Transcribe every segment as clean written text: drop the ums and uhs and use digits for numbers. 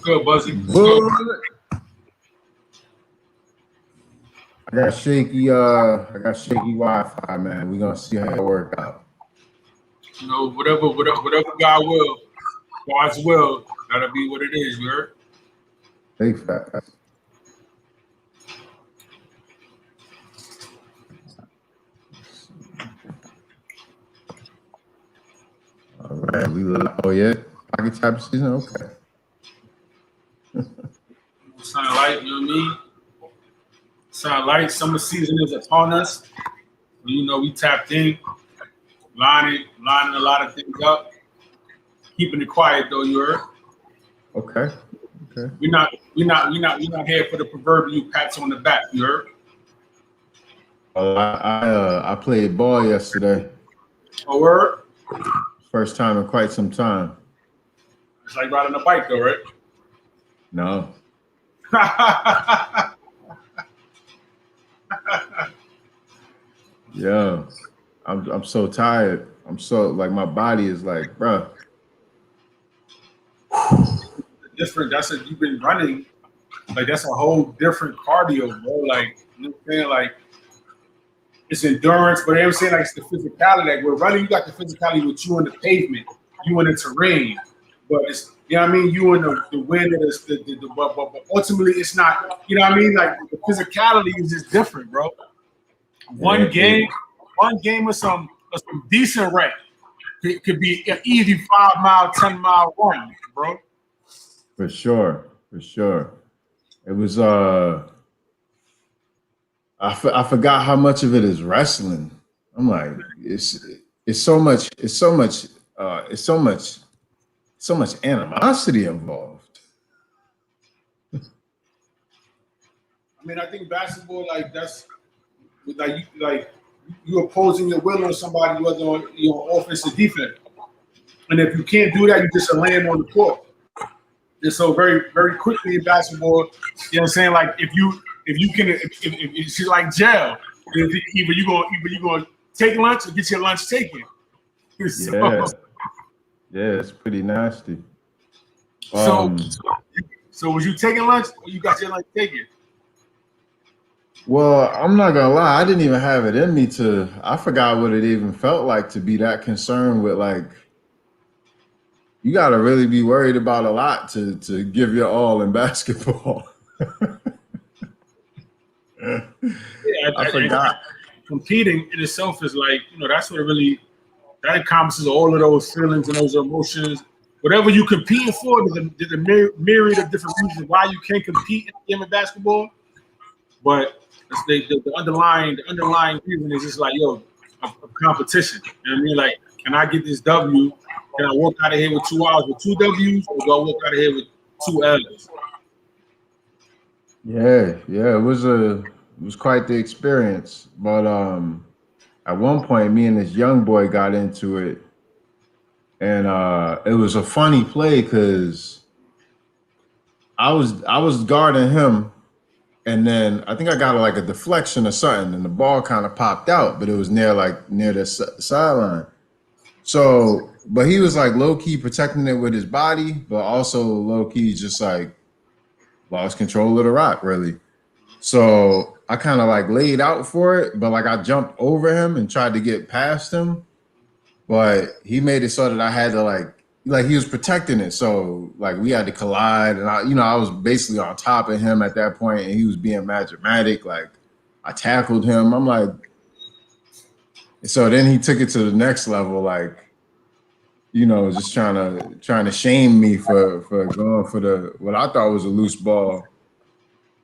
Good, Buzzy. Bullet. I got shaky Wi-Fi, man. We're gonna see how it work out. You know, whatever God will, God's will, that'll be what it is, you heard? Big facts. All right, oh yeah, pocket type season, okay. Sound like, you know what I mean? Sound like summer season is upon us. You know, we tapped in, lining a lot of things up, keeping it quiet though, you heard? Okay. We're not here for the proverbial pats on the back, you heard? I played ball yesterday. Oh, word? First time in quite some time. It's like riding a bike though, right? No. Yeah, I'm so tired. I'm so like my body is like, bruh. Different. That's a you've been running. Like that's a whole different cardio, bro. Like you know what I'm saying? Like it's endurance, but they were saying like it's the physicality. Like we're running, you got the physicality with you on the pavement, you in the terrain, but it's you know what I mean. You in the wind, but ultimately it's not. You know what I mean? Like the physicality is just different, bro. One game of some decent rep could be an easy 5 mile, 10 mile run, bro. For sure. It was I forgot how much of it is wrestling. I'm like, it's so much animosity involved. I mean, I think basketball, like that's like you opposing your will on somebody, whether on offense or defense. And if you can't do that, you just land on the court. And so very, very quickly in basketball, you know what I'm saying? Like if it's like jail, either you gonna take lunch or get your lunch taken. So, yeah, it's pretty nasty. So was you taking lunch or you got your lunch taken? Well, I'm not gonna lie, I didn't even have it in me I forgot what it even felt like to be that concerned with like you gotta really be worried about a lot to give your all in basketball. I forgot. Competing in itself is like, you know, that's what really that encompasses all of those feelings and those emotions. Whatever you competing for, there's a myriad of different reasons why you can't compete in the game of basketball. But the underlying reason is just like, yo, a competition. You know what I mean? Like, can I get this W? Can I walk out of here with 2 hours with 2 W's, or do I walk out of here with 2 L's? Yeah, it was quite the experience. But at one point, me and this young boy got into it, and it was a funny play because I was guarding him. And then I think I got like a deflection or something, and the ball kind of popped out, but it was near the sideline. So, but he was like low key protecting it with his body, but also low key just like lost control of the rock, really. So I kind of like laid out for it, but like I jumped over him and tried to get past him, but he made it so that I had to like he was protecting it, so like we had to collide, and I was basically on top of him at that point, and he was being mad dramatic. Like I tackled him. I'm like, so then he took it to the next level, like just trying to shame me for going for what I thought was a loose ball,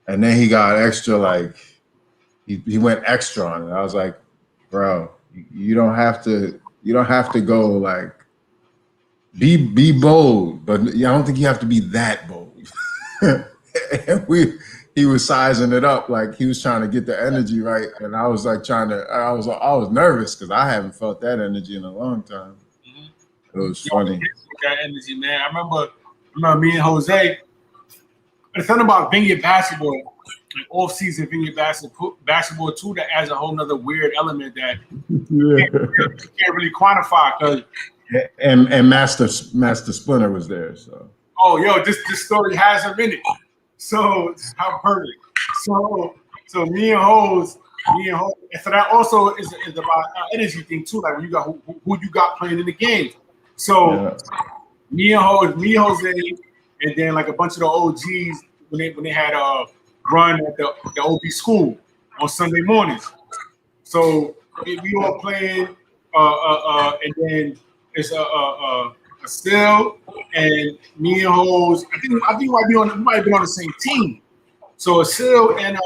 and then he got extra, like he went extra on it. I was like, bro, you don't have to go like. Be bold, but I don't think you have to be that bold. He was sizing it up, like he was trying to get the energy right, and I was like I was nervous because I haven't felt that energy in a long time. Mm-hmm. It was funny. That energy, man. I remember me and Jose. It's something about vineyard basketball, like off-season vineyard basketball too, that adds a whole nother weird element that you can't really quantify because. And Master Splinter was there, so. Oh, yo, this story has him in it. So how perfect. So me and Hose, and so that also is about energy thing too. Like when you got who you got playing in the game. So me and Jose, and then like a bunch of the OGs when they had a run at the OB school on Sunday mornings. So we all playing, and then it's a Still and me and Hose. I think we might have been on the same team. So Still and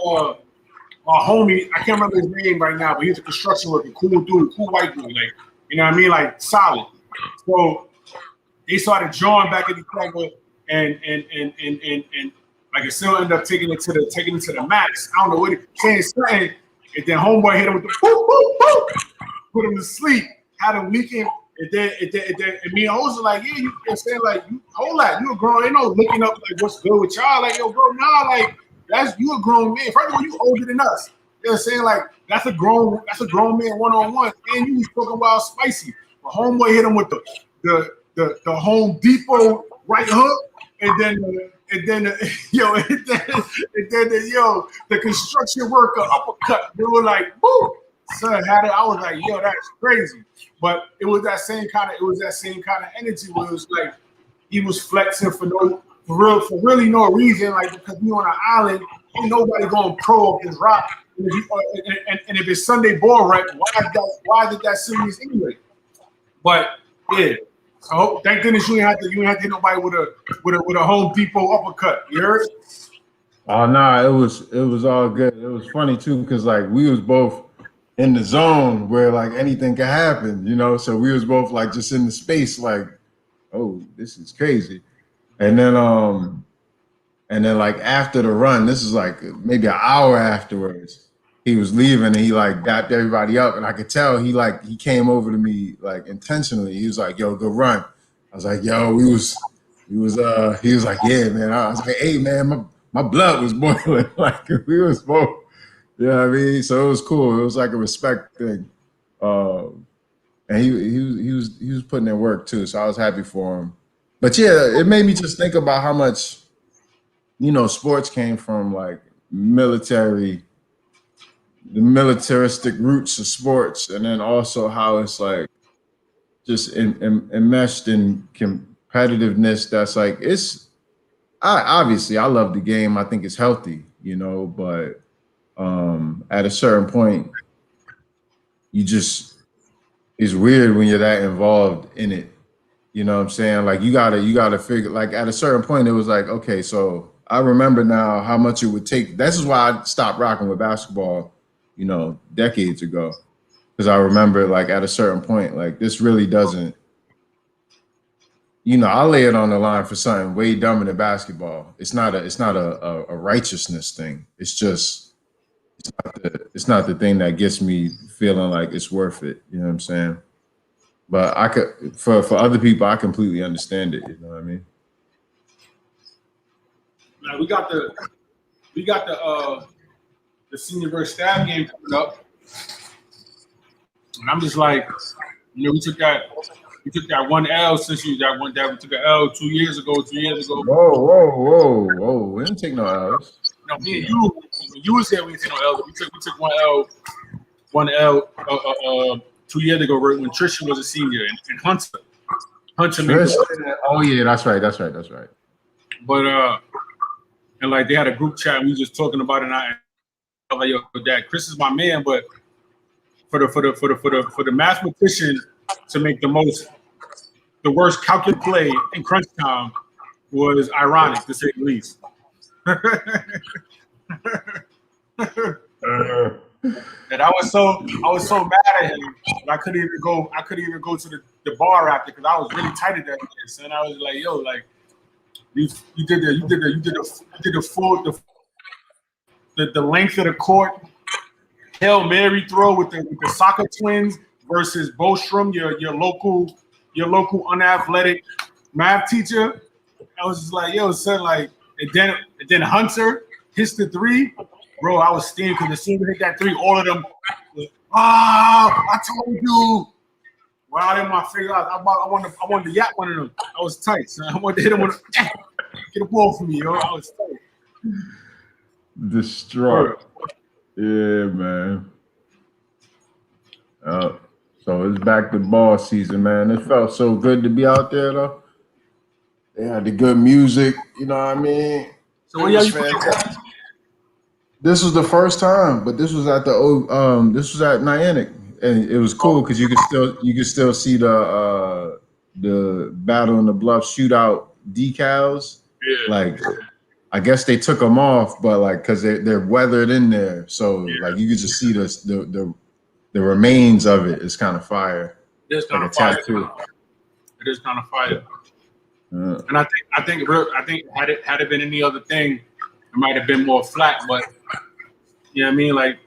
my homie, I can't remember his name right now, but he's a construction worker, cool dude, cool white dude, like you know what I mean, like solid. So they started drawing back at the other, and like it still ended up taking it to the max. I don't know what he saying something, and then homeboy hit him with the whoop, whoop, whoop, put him to sleep, had him leaking, and then me and Hose like, yeah, you saying like, you hold that, you a grown, ain't no looking up like what's good with y'all, like yo, bro, nah, like you a grown man. First of all, you older than us. You know what I'm saying? Like that's a grown man one-on-one, and you was talking about spicy. But homeboy hit him with the Home Depot right hook, and then the construction worker uppercut. We were like, woo! Son had it. I was like, yo, that's crazy. But it was that same kind of energy where it was like he was flexing for really no reason, like because we on an island, ain't nobody going pro up this rock. And if it's Sunday ball right, why did that serious anyway? But yeah. So thank goodness you ain't have to hit nobody with a Home Depot uppercut. You heard? Oh no, it was all good. It was funny too, because like we was both in the zone where like anything could happen, you know. So we was both like just in the space, like, oh, this is crazy. And then like after the run, this is like maybe an hour afterwards, he was leaving and he like dapped everybody up, and I could tell he came over to me like intentionally. He was like, "Yo, good run." I was like, "Yo, he was he was like, "Yeah, man." I was like, "Hey, man, my blood was boiling." Like we was both, you know what I mean? So it was cool. It was like a respect thing. And he was putting in work too, so I was happy for him. But yeah, it made me just think about how much, you know, sports came from like the militaristic roots of sports, and then also how it's like just enmeshed in competitiveness. That's like I love the game. I think it's healthy, you know, but at a certain point, it's weird when you're that involved in it. You know what I'm saying? Like you gotta figure, like at a certain point it was like, okay, so I remember now how much it would take. This is why I stopped rocking with basketball, you know, decades ago. Because I remember like at a certain point, like this really doesn't, you know, I lay it on the line for something way dumber than basketball. It's not a righteousness thing. It's not the thing that gets me feeling like it's worth it. You know what I'm saying? But I could, for other people, I completely understand it. You know what I mean? Now we got the senior versus staff game coming up, and I'm just like, you know, we took that one L since we took an L 2 years ago. Whoa! We didn't take no L's. No, me and you, when you was here, we didn't take no L. We took one L 2 years ago, right when Trisha was a senior, and Hunter made oh yeah, that's right. But and like they had a group chat, and we were just talking about it. And I was like, yo, Dad, Chris is my man, but for the mathematician to make the worst calculated play in crunch time was ironic, to say the least. And I was so mad at him that I couldn't even go to the bar after, because I was really tight at that place. And I was like, yo, like you did the full the length of the court Hail Mary throw with the soccer twins versus Bostrom, your local unathletic math teacher. I was just like, yo, son, like, and then Hunter hits the three. Bro, I was steaming because as soon as he hit that three, all of them was, I told you. Well, I didn't want to figure out. I wanted to yap one of them. I was tight. So I wanted to hit him with get a ball from me, yo. I was tight. Distraught. Yeah, man. So it's back to ball season, man. It felt so good to be out there, though. They had the good music, you know what I mean? So what y'all you fantastic. This was the first time, but this was at this was at Niantic, and it was cool because you could still see the Battle in the Bluff shootout decals. Yeah. Like, I guess they took them off, but like because they're weathered in there, so like you could just see the remains of it. It's kind of fire. It's kind like of fire. tattoo. It is kind of fire. And I think had it been any other thing, it might have been more flat. But you know what I mean? Like,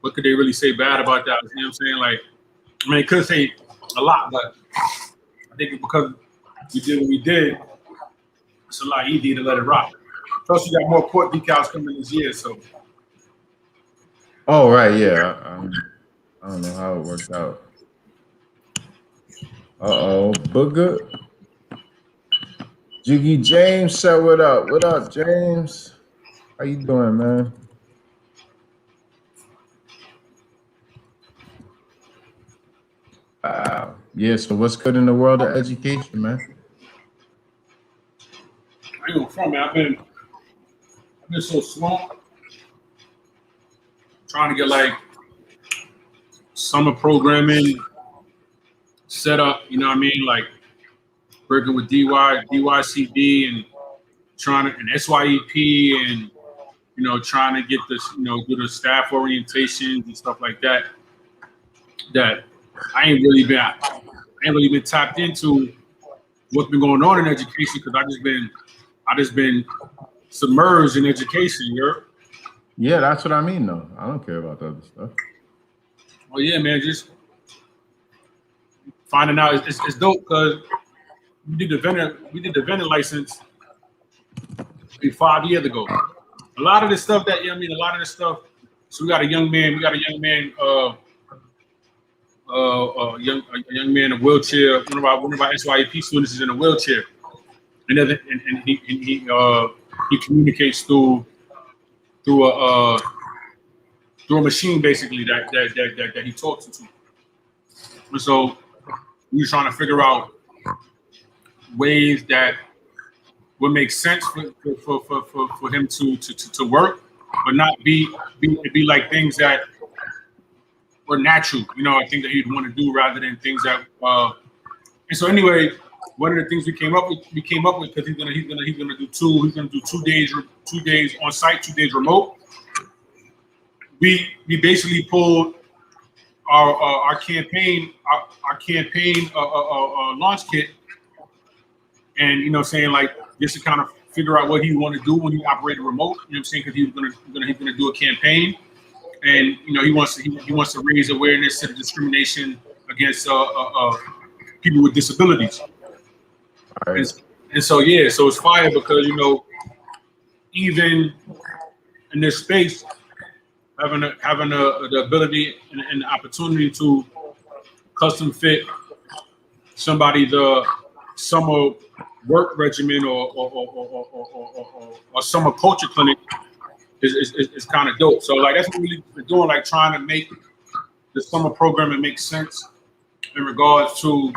what could they really say bad about that? You know what I'm saying? Like, I mean, they could say a lot, but I think because we did what we did, it's a lot easier to let it rock. Plus, you got more court decals coming this year, so. Oh right, yeah. I don't know how it worked out. Booger. Jiggy James said, "What up? What up, James? How you doing, man?" Wow. Yeah. So what's good in the world of education, man? I ain't gonna front, man. I've been so swamped trying to get like summer programming set up. You know what I mean? Like working with DYCD and trying to and SYEP and trying to get this do the staff orientations and stuff like that. That I ain't really been tapped into what's been going on in education because I just been submerged in education, Yeah, that's what I mean, though. I don't care about the other stuff. Well, yeah, man, just finding out it's dope because we did the vendor license 5 years ago. A lot of this stuff a lot of this stuff. So we got a young man, a young man in a wheelchair. One of our SYEP students is in a wheelchair, and he communicates through a machine basically that he talks to. And so we were trying to figure out ways that would make sense for him to work, but not be like things that were natural, I think that he'd want to do rather than things that. And so anyway, one of the things we came up with because he's gonna do 2 days on site, 2 days remote. We basically pulled our campaign launch kit, and saying like just to kind of figure out what he want to do when he operated remote. You know what I'm saying? Because he's gonna do a campaign. And he wants to raise awareness to the discrimination against people with disabilities. Right. And so so it's fire because even in this space, having the ability and the opportunity to custom fit somebody the summer work regimen or summer culture clinic. Is kind of dope. So like that's what we've been doing, like trying to make the summer programming make sense in regards to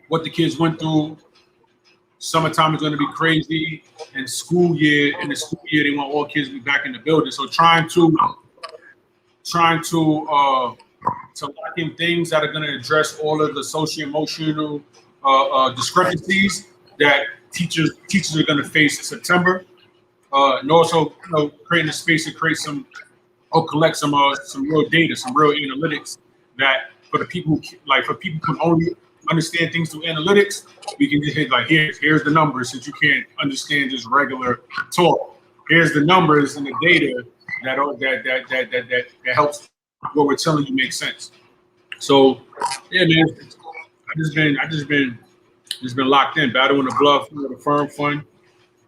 what the kids went through. Summertime is going to be crazy, and in the school year they want all kids to be back in the building. So trying to lock in things that are going to address all of the socio-emotional discrepancies that teachers are going to face in September. And also, creating a space to collect some real data, some real analytics that for people who can only understand things through analytics, we can just hit like here's the numbers since you can't understand just regular talk. Here's the numbers and the data that helps what we're telling you make sense. So yeah, man, I just been locked in, Battle in the Bluff, the Firm Fund.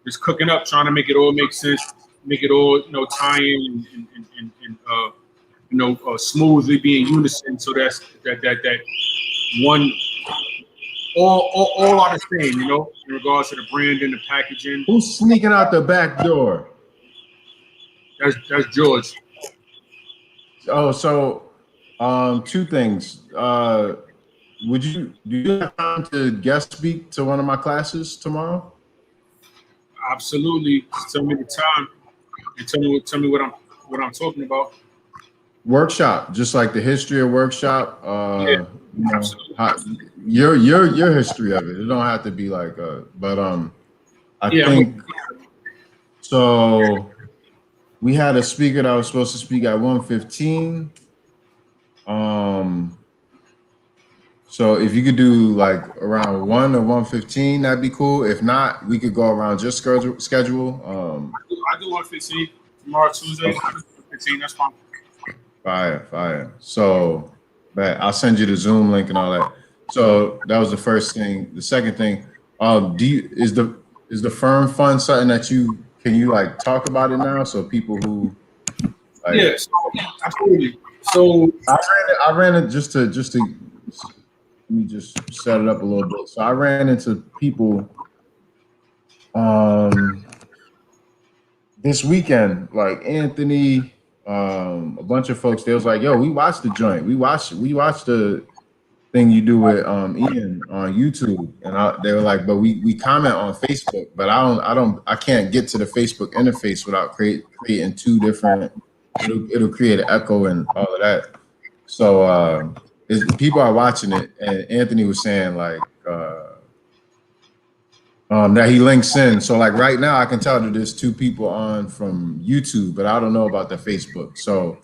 Just cooking up, trying to make it all make sense, make it all tie in and smoothly be in unison, so that one, all are the same, in regards to the brand and the packaging. Who's sneaking out the back door? That's George. Oh, so two things. Do you have time to guest speak to one of my classes tomorrow? Absolutely. Tell me the time and tell me what I'm talking about. Workshop, just like the history of workshop. Yeah, Your history of it. It don't have to be like I think so. We had a speaker that was supposed to speak at 1:15. So if you could do like around 1 or 1:15, that'd be cool. If not, we could go around just schedule. I do 1:15 tomorrow, Tuesday. 1:15, that's fine. Fire. So, but I'll send you the Zoom link and all that. So that was the first thing. The second thing, is the firm fund something that can you like talk about it now? So people who like, yes, absolutely. So I ran it just to let me just set it up a little bit. So I ran into people this weekend, like Anthony, a bunch of folks. They was like, "Yo, we watched the joint. We watched the thing you do with Ian on YouTube," and they were like, "But we comment on Facebook, but I can't get to the Facebook interface without creating two different. It'll create an echo and all of that." So people are watching it, and Anthony was saying like that he links in. So like right now, I can tell that there's two people on from YouTube, but I don't know about the Facebook. So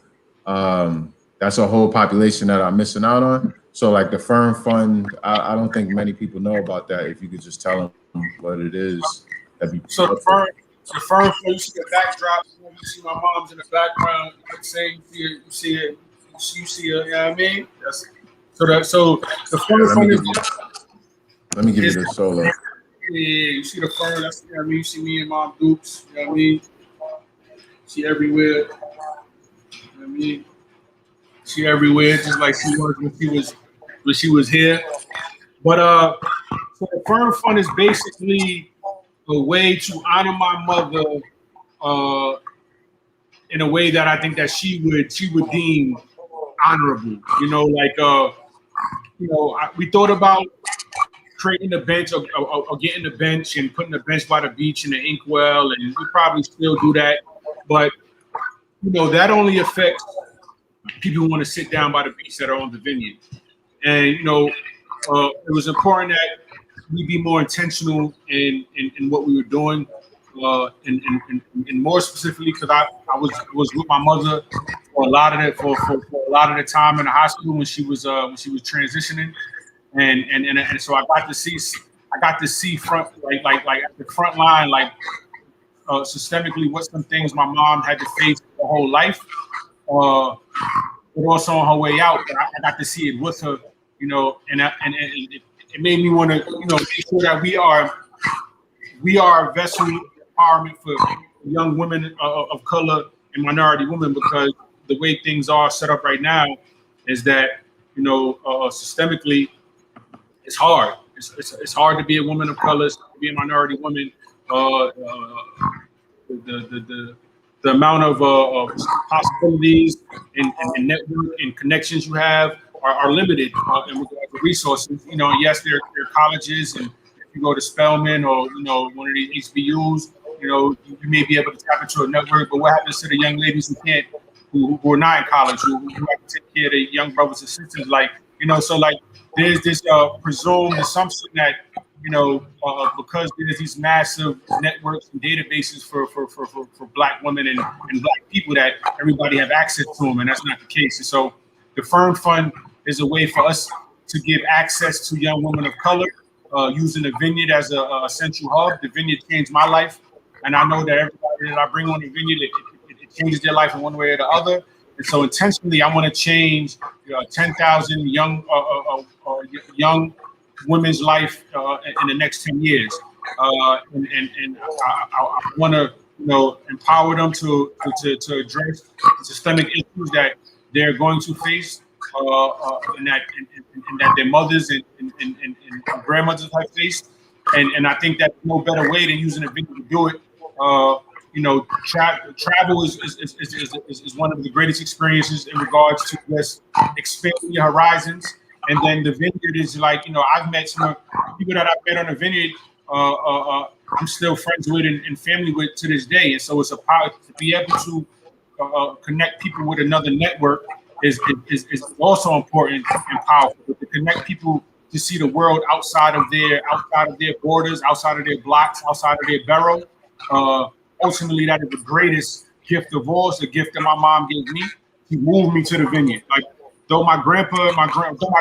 that's a whole population that I'm missing out on. So like the firm fund, I don't think many people know about that. If you could just tell them what it is, that'd be so the firm fund, you see the backdrop, you see my mom's in the background, you see it, you know what I mean? So the firm fund is. Let me give you the solo. Yeah, you see the firm, that's, you know what I mean? You see me and Mom Dukes, you know what I mean? She everywhere. You know what I mean? She everywhere, just like she was when she was here. But so the firm fund is basically a way to honor my mother in a way that I think that she would deem honorable. We thought about creating the bench or getting the bench and putting the bench by the beach in the inkwell, and we probably still do that. But that only affects people who want to sit down by the beach that are on the vineyard. And it was important that we be more intentional in what we were doing, and more specifically because I was with my mother for a lot of the time in the hospital when she was transitioning, and so I got to see front like at the front line systemically what some things my mom had to face her whole life, but also on her way out. I got to see it with her, and it made me want to make sure that we are a vessel of empowerment for young women of color and minority women, because the way things are set up right now is that systemically it's hard. It's hard to be a woman of color, to be a minority woman. The amount of possibilities and network and connections you have are limited in regard to resources. Yes, there are colleges, and if you go to Spelman or one of these HBUs, you may be able to tap into a network. But what happens to the young ladies who are not in college, who have to take care of their young brothers and sisters? So there's this presumed assumption that because there's these massive networks and databases for Black women and Black people, that everybody have access to them, and that's not the case. And so the Firm Fund is a way for us to give access to young women of color using the vineyard as a central hub. The vineyard changed my life, and I know that everybody that I bring on the vineyard, it changes their life in one way or the other. And so intentionally, I want to change 10,000 young women's life in the next 10 years, and I want to empower them to address the systemic issues that they're going to face and that their mothers and grandmothers have faced. And I think that no better way than using a venue to do it. You know, travel is one of the greatest experiences in regards to just expanding your horizons. And then the vineyard is like, you know, I've met some of the people that I've met on the vineyard. I'm still friends with and family with to this day. And so it's a power to be able to connect people with another network is also important and powerful. But to connect people to see the world outside of their borders, outside of their blocks, outside of their borough. Ultimately, that is the greatest gift of all. It's the gift that my mom gave me. She moved me to the vineyard. Like though my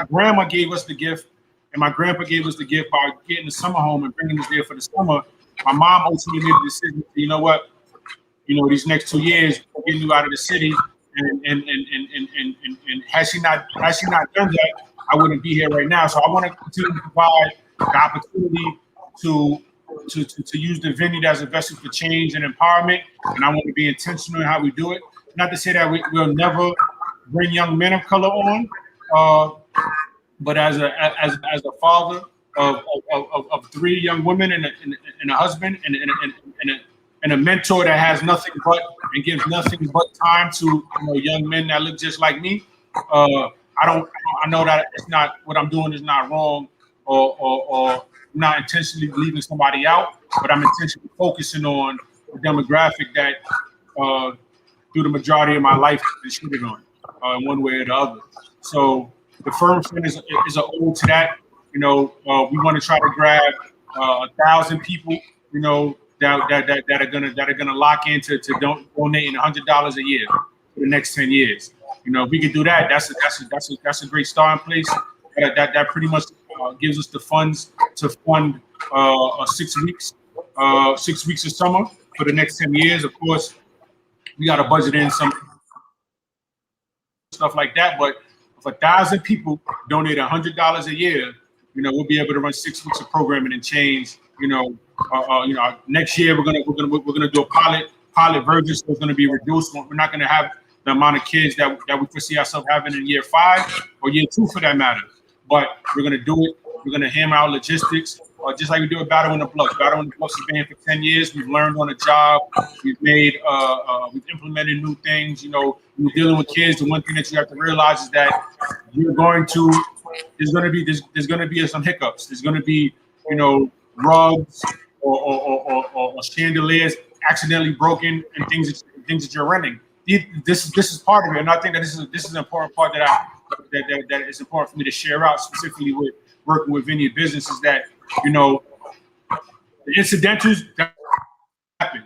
grandma gave us the gift, and my grandpa gave us the gift by getting the summer home and bringing us there for the summer. My mom ultimately made the decision. You know what? You know, these next 2 years, we're getting you out of the city. And had she not done that, I wouldn't be here right now. So I want to continue to provide the opportunity to use the vineyard as a vessel for change and empowerment. And I want to be intentional in how we do it. Not to say that we'll never bring young men of color on, but as a father of 3 young women and a husband and a mentor that has nothing but and gives nothing but time to young men that look just like me. I know that it's not what I'm doing is not wrong or not intentionally leaving somebody out, but I'm intentionally focusing on a demographic that through the majority of my life has been shooting on one way or the other. So the Firm Fund is an ode to that. We want to try to grab 1,000 people, that are gonna lock into donating $100 a year for the next 10 years. If we could do that, that's a great starting place. That pretty much gives us the funds to fund 6 weeks, 6 weeks of summer for the next 10 years. Of course, we got to budget in some stuff like that. But if 1,000 people donate $100 a year, we'll be able to run 6 weeks of programming and change. Next year we're gonna do a pilot version, so it's gonna be reduced. We're not gonna have the amount of kids that we foresee ourselves having in year 5 or year 2 for that matter. But we're gonna do it. We're gonna hammer out logistics, just like we do with Battle in the Bluffs. Battle in the Bluffs has been here for 10 years. We've learned on the job. We've implemented new things. When you're dealing with kids, the one thing that you have to realize is that there's gonna be some hiccups. There's gonna be rugs or chandeliers accidentally broken and things that you're renting. This is part of it, and I think that this is an important part that is important for me to share out, specifically with working with vineyard businesses. That the incidentals that happen,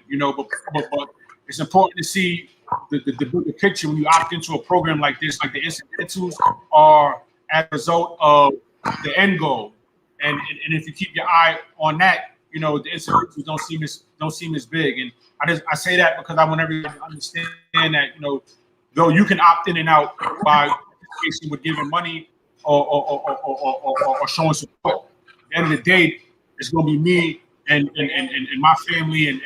but it's important to see the bigger picture when you opt into a program like this. Like the incidentals are as a result of the end goal, and if you keep your eye on that, the incidentals don't seem as big. And I say that because I want everybody to understand that though you can opt in and out by participation with giving money or showing support, at the end of the day, it's going to be me and my family and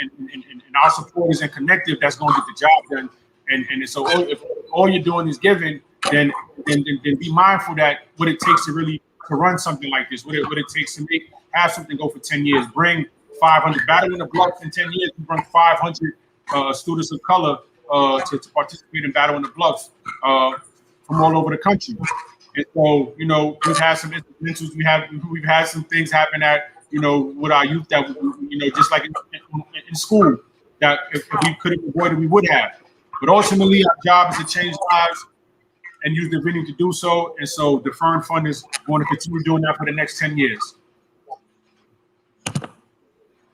our supporters and Connective that's going to get the job done. And so if all you're doing is giving, then be mindful that what it takes to run something like this, what it takes to have something go for 10 years, bring 500 Battle in the Bluffs in 10 years, we bring 500 students of color to participate in Battle in the Bluffs from all over the country. And so, we've had some incidents, we've had some things happen that, with our youth that, just like in school, that if we could have avoided, we would have. But ultimately, our job is to change lives and use the venue to do so. And so the Fern Fund is going to continue doing that for the next 10 years.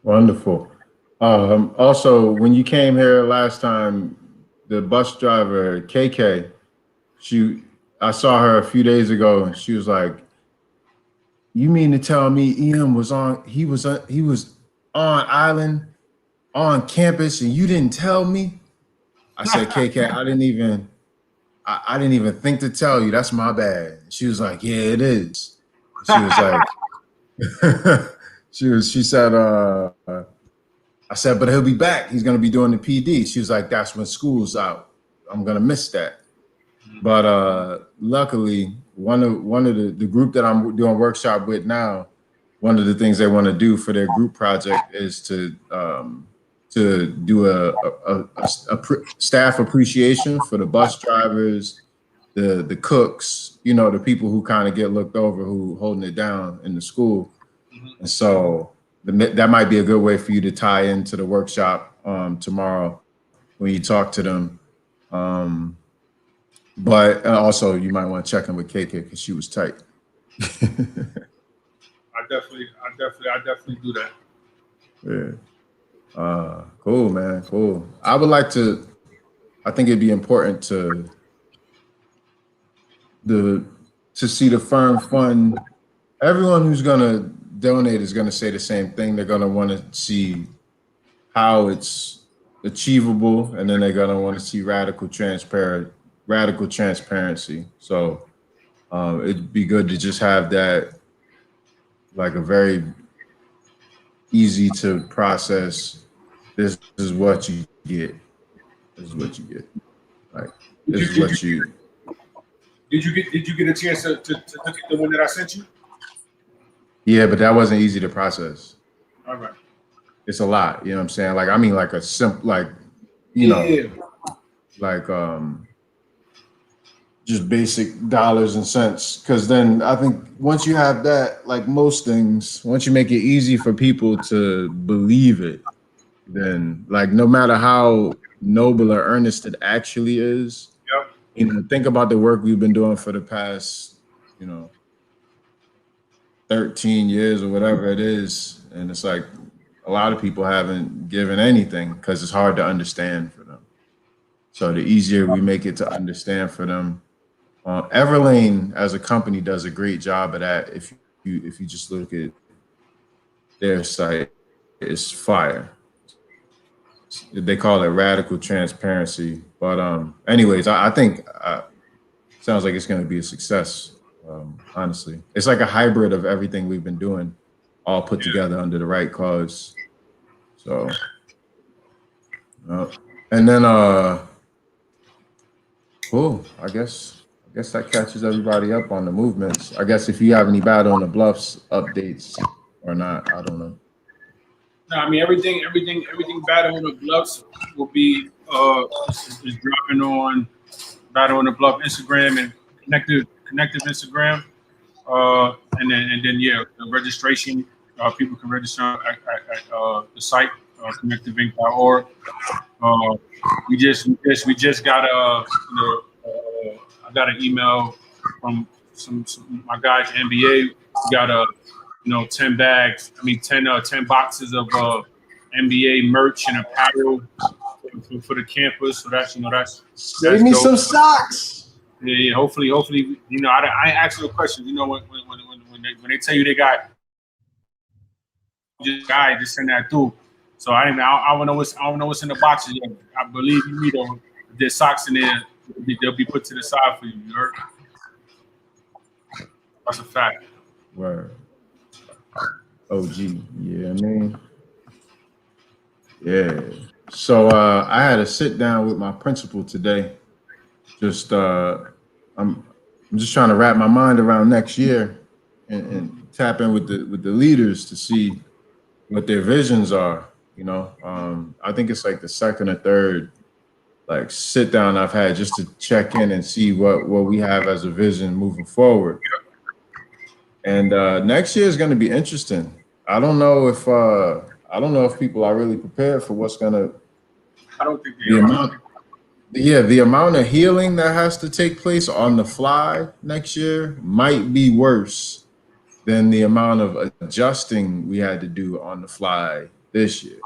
Wonderful. Also, when you came here last time, the bus driver, KK, I saw her a few days ago and she was like, "You mean to tell me EM was on island on campus and you didn't tell me?" I said, "KK, I didn't even think to tell you. That's my bad." She was like, "Yeah, it is." She was like, she said, I said, "But he'll be back. He's going to be doing the PD." She was like, "That's when school's out. I'm going to miss that." But luckily, one of the group that I'm doing workshop with now, one of the things they want to do for their group project is to do staff appreciation for the bus drivers, the cooks, you know, the people who kind of get looked over, who holding it down in the school. And so that might be a good way for you to tie into the workshop tomorrow when you talk to them. But also you might want to check in with KK because she was tight. I definitely do that. Yeah. Cool, man. Cool. I think it'd be important to see the firm fund. Everyone who's gonna donate is gonna say the same thing. They're gonna want to see how it's achievable, and then they're gonna want to see radical transparency. So it'd be good to just have that, like a very easy to process. This is what you get. This is what you get. Like this is what you. Did you get a chance to look at the one that I sent you? Yeah, but that wasn't easy to process. All right. It's a lot, you know what I'm saying? Like, I mean, like a simple, like, you know, like just basic dollars and cents. Because then I think once you have that, like most things, once you make it easy for people to believe it, then like no matter how noble or earnest it actually is, yep. You know, think about the work we've been doing for the past, 13 years or whatever it is. And it's like a lot of people haven't given anything because it's hard to understand for them. So the easier we make it to understand for them. Everlane as a company does a great job of that. If you just look at their site, it's fire. They call it radical transparency. But anyways, I think sounds like it's going to be a success. Honestly, it's like a hybrid of everything we've been doing, all put together under the right cause. So, and then cool. I guess that catches everybody up on the movements. I guess if you have any Battle on the Bluffs updates or not, I don't know. No, I mean everything Battle on the Bluffs will be is dropping on Battle on the Bluff Instagram and connective Instagram, and then yeah, the registration. People can register at the site connectiveinc.org. We just got I got an email from some my guys NBA. We got 10 bags. I mean 10 boxes of NBA merch and apparel for the campus. So that's Save me dope. Some socks. Yeah. Hopefully, I ask you a question. When they tell you they got just send that through. So I don't know what's in the boxes yet. I believe you though. If there's socks in there, they'll be put to the side for you. You heard? That's a fact. Word. OG. Yeah, I mean. Yeah. So I had a sit down with my principal today. Just I'm just trying to wrap my mind around next year and tap in with the leaders to see what their visions are. I think it's like the second or third like sit down I've had just to check in and see what we have as a vision moving forward. And next year is going to be interesting. I don't know if people are really prepared for what's going to. I don't think they are. The amount of healing that has to take place on the fly next year might be worse than the amount of adjusting we had to do on the fly this year.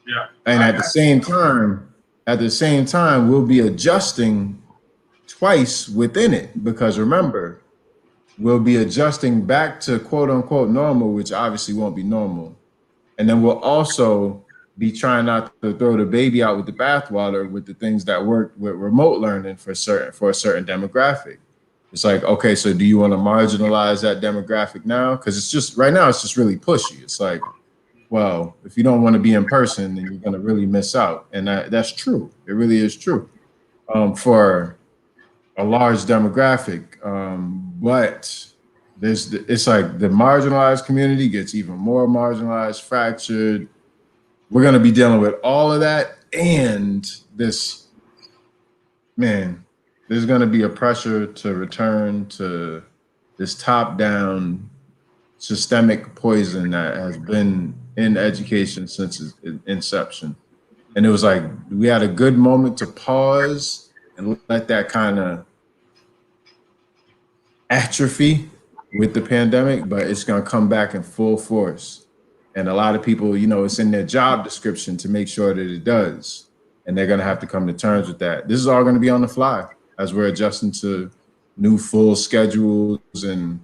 Yeah. And at the same time, we'll be adjusting twice within it because remember, we'll be adjusting back to quote unquote normal, which obviously won't be normal. And then we'll also be trying not to throw the baby out with the bathwater with the things that work with remote learning for a certain demographic. It's like, okay, so do you want to marginalize that demographic now? Because it's just right now, it's just really pushy. It's like, well, if you don't want to be in person, then you're going to really miss out. And that's true. It really is true. For a large demographic, but it's like the marginalized community gets even more marginalized, fractured. We're going to be dealing with all of that, and this, man, there's going to be a pressure to return to this top-down systemic poison that has been in education since its inception. And it was like we had a good moment to pause and let that kind of atrophy with the pandemic, but it's going to come back in full force. And a lot of people, you know, it's in their job description to make sure that it does. And they're going to have to come to terms with that. This is all going to be on the fly as we're adjusting to new full schedules and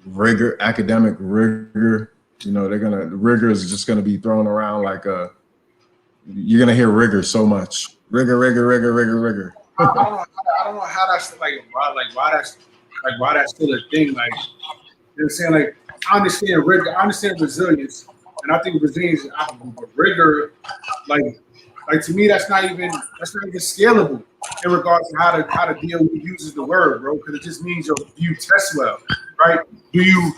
rigor, academic rigor. You know, the rigor is just going to be thrown around like you're going to hear rigor so much. Rigor. I don't know how that's why that's still a thing. Like, you know what I'm saying? Like, I understand rigor, I understand resilience, and I think resilience is applicable, but rigor, like to me, that's not even scalable in regards to how the DOE uses the word, bro. Because it just means you test well, right? Do you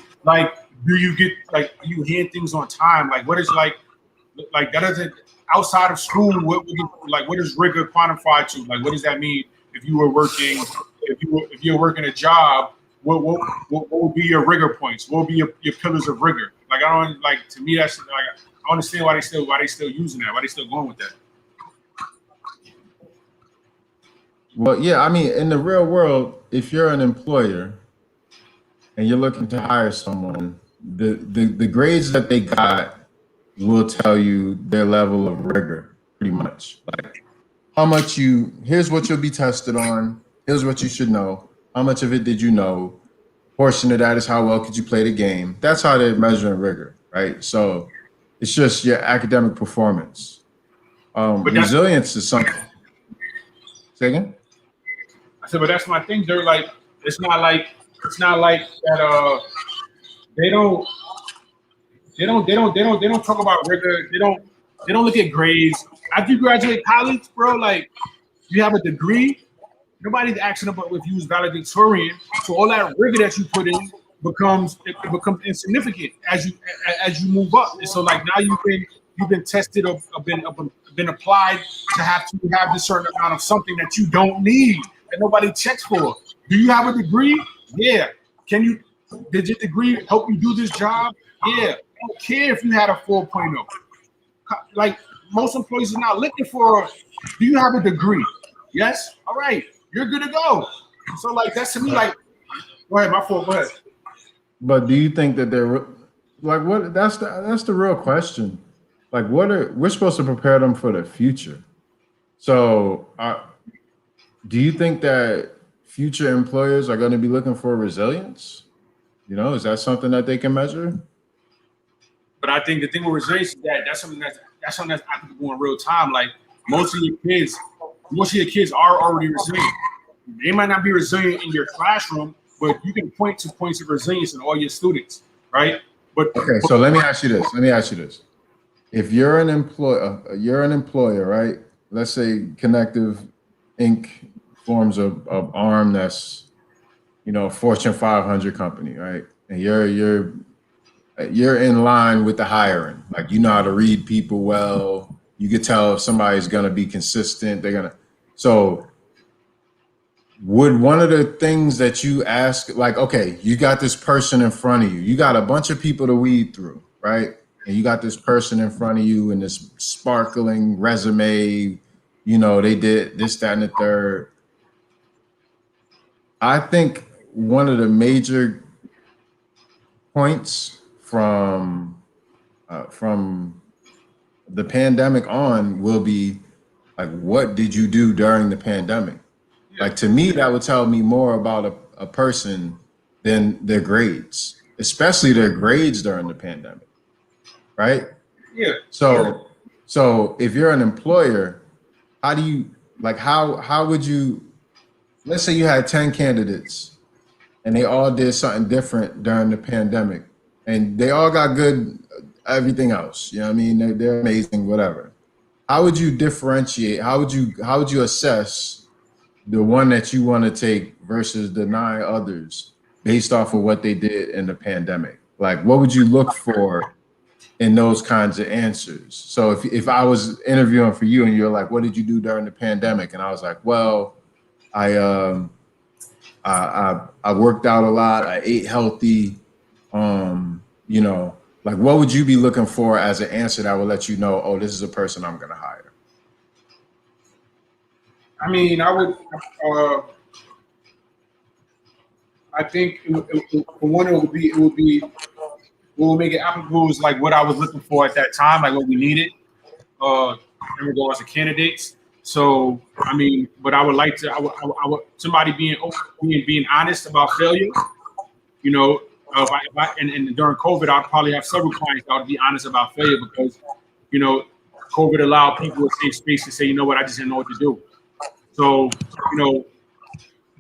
get do you hand things on time? Like, what is like that doesn't outside of school? What does rigor quantify to? Like, what does that mean if you were working? If you're working a job, what would be your rigor points? What would be your pillars of rigor? Like, I don't like, to me, that's like, I understand why they still using that, why they still going with that. Well, yeah, I mean, in the real world, if you're an employer and you're looking to hire someone, the grades that they got will tell you their level of rigor, pretty much. Like, how much here's what you'll be tested on. Here's what you should know. How much of it did you know? Portion of that is how well could you play the game. That's how they're measuring rigor, right? So it's just your academic performance. Resilience is something. Say again? I said, but that's my thing. They're like, it's not like that. They don't talk about rigor. They don't look at grades. After you graduate college, bro, like, you have a degree. Nobody's asking about if you was valedictorian. So all that rigor that you put in becomes insignificant as you move up. And so, like, now you've been tested or been applied to have this certain amount of something that you don't need, that nobody checks for. Do you have a degree? Yeah. Did your degree help you do this job? Yeah. I don't care if you had a 4.0. Like, most employees are not looking for, do you have a degree? Yes? All right. You're good to go. So, like, that's to me, like, go ahead, my fault, go ahead. But do you think that they're like, what? That's the real question. Like, we're supposed to prepare them for the future. So, do you think that future employers are going to be looking for resilience? You know, is that something that they can measure? But I think the thing with resilience is that's something that's applicable in real time. Like, most of your kids are already resilient. They might not be resilient in your classroom, but you can point to points of resilience in all your students, right? But okay, so let me ask you this. If you're an employer, right? Let's say Connective Inc. forms a arm that's, you know, a Fortune 500 company, right? And you're in line with the hiring. Like, you know how to read people well. You could tell if somebody's gonna be consistent. So would one of the things that you ask, like, okay, you got this person in front of you. You got a bunch of people to weed through, right? And you got this person in front of you and this sparkling resume, you know, they did this, that, and the third. I think one of the major points from the pandemic on will be, like, what did you do during the pandemic? Yeah. Like, to me, that would tell me more about a person than their grades, especially their grades during the pandemic, right? Yeah. So if you're an employer, how do you, like, how would you, let's say you had 10 candidates and they all did something different during the pandemic and they all got good everything else, you know what I mean? They're amazing, whatever. How would you differentiate? How would you assess the one that you want to take versus the 9 others based off of what they did in the pandemic? Like, what would you look for in those kinds of answers? So if I was interviewing for you and you're like, what did you do during the pandemic? And I was like, well, I worked out a lot. I ate healthy. You know, like what would you be looking for as an answer that would let you know, oh, this is a person I'm going to hire? I mean, I would. I think for one, it would be what would make it applicable is like what I was looking for at that time, like what we needed in regards to candidates. So I mean, but I would like to. I would somebody being honest about failure. You know, and during COVID, I'd probably have several clients that would be honest about failure because, you know, COVID allowed people a safe space to say, you know what, I just didn't know what to do. So, you know,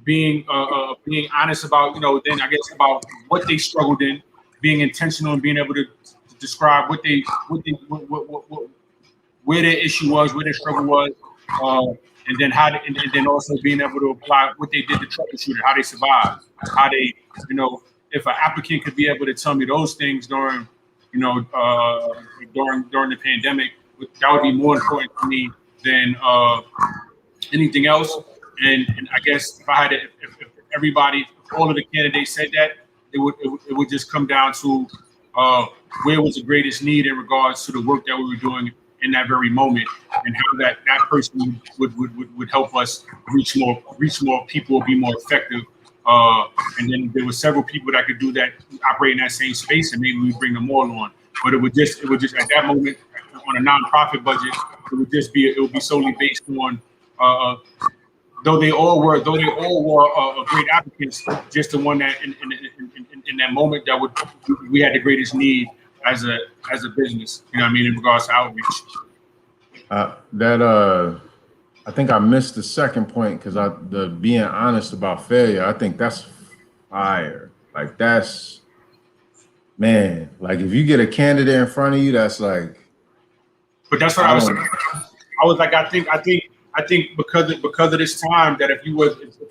being honest about, you know, then I guess about what they struggled in, being intentional and being able to describe where their issue was, where their struggle was, and then and then also being able to apply what they did to troubleshoot it, how they survived, how they, you know, if an applicant could be able to tell me those things during, you know, during the pandemic, that would be more important to me than anything else. And I guess if I had to, if everybody, if all of the candidates said that, it would just come down to where was the greatest need in regards to the work that we were doing in that very moment, and how that person would help us reach more people, be more effective. And then there were several people that could do that, operate in that same space, and maybe we bring them all on. But it would just at that moment on a nonprofit budget, it would be solely based on though they all were great applicants, just the one that in that moment that we had the greatest need as a business. You know what I mean, in regards to outreach. I think I missed the second point because the being honest about failure. I think that's fire. Like that's, man. Like if you get a candidate in front of you, that's like. But that's what I was saying. I was like, I think because of this time that if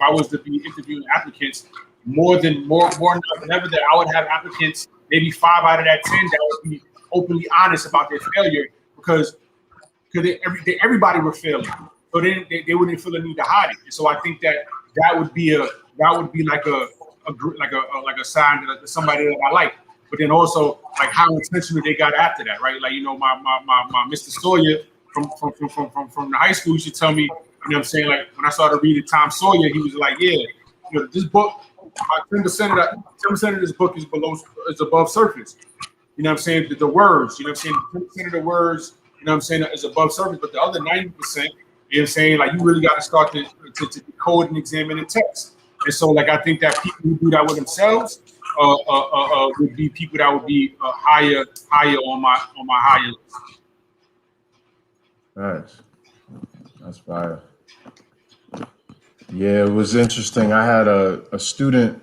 I was to be interviewing applicants, more than ever that I would have applicants, maybe 5 out of that 10 that would be openly honest about their failure because everybody were failing, so they wouldn't feel the need to hide it. And so I think that would be like a sign that somebody that I like. But then also like how intentional they got after that, right? Like, you know, my Mr. Sawyer from the high school used to tell me, you know what I'm saying, like when I started reading Tom Sawyer, he was like, yeah, you know, this book, 10% of this book is above surface. You know what I'm saying? The words, you know what I'm saying? 10% of the words, you know what I'm saying, is above surface, but the other 90%, you know what I'm saying, like you really got to start to decode and examine the text. And so like I think that people who do that with themselves would be people that would be higher on my higher list. That's fire. Yeah, it was interesting. I had a student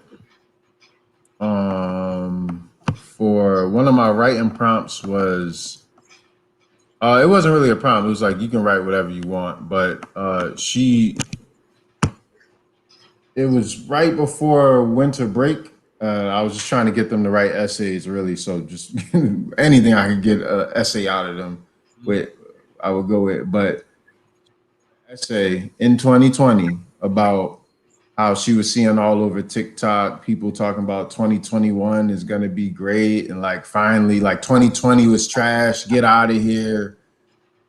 for one of my writing prompts was it wasn't really a prompt. It was like you can write whatever you want, but it was right before winter break. I was just trying to get them to write essays, really. So just anything I could get an essay out of them with, I would go with. But essay in 2020 about how she was seeing all over TikTok people talking about 2021 is going to be great, and like finally like 2020 was trash, get out of here.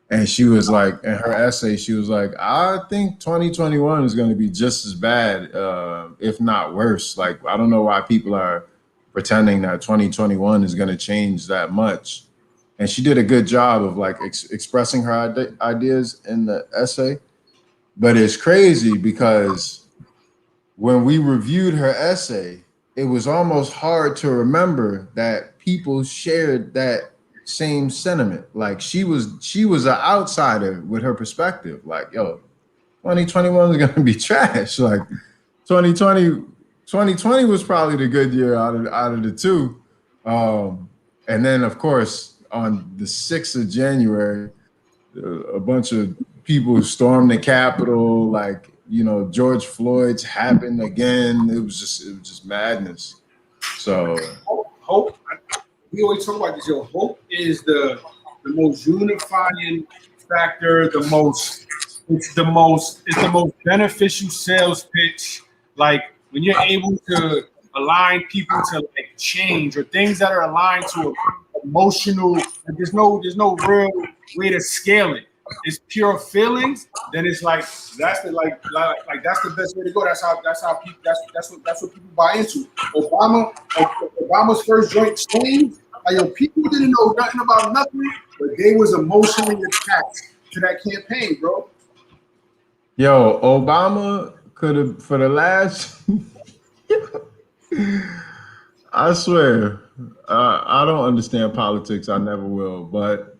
And she was like, in her essay, she was like, I think 2021 is going to be just as bad, if not worse. Like, I don't know why people are pretending that 2021 is going to change that much. And she did a good job of like expressing her ideas in the essay. But it's crazy because when we reviewed her essay, it was almost hard to remember that people shared that same sentiment. Like she was an outsider with her perspective. Like, yo, 2021 is gonna be trash. Like 2020 was probably the good year out of the two. And then of course on the 6th of January, a bunch of people stormed the Capitol. Like George Floyd's happened again. It was just madness. So Hope. We always talk about this. Yo, hope is the most unifying factor. It's the most beneficial sales pitch. Like when you're able to align people to like change or things that are aligned to emotional. Like there's no real way to scale it. It's pure feelings. Then it's like that's the like that's the best way to go. That's how people that's what people buy into. Obama's first joint change. Like, yo, people didn't know nothing about nothing, but they was emotionally attached to that campaign, bro. Yo, Obama could have for the last. I swear, I don't understand politics. I never will. But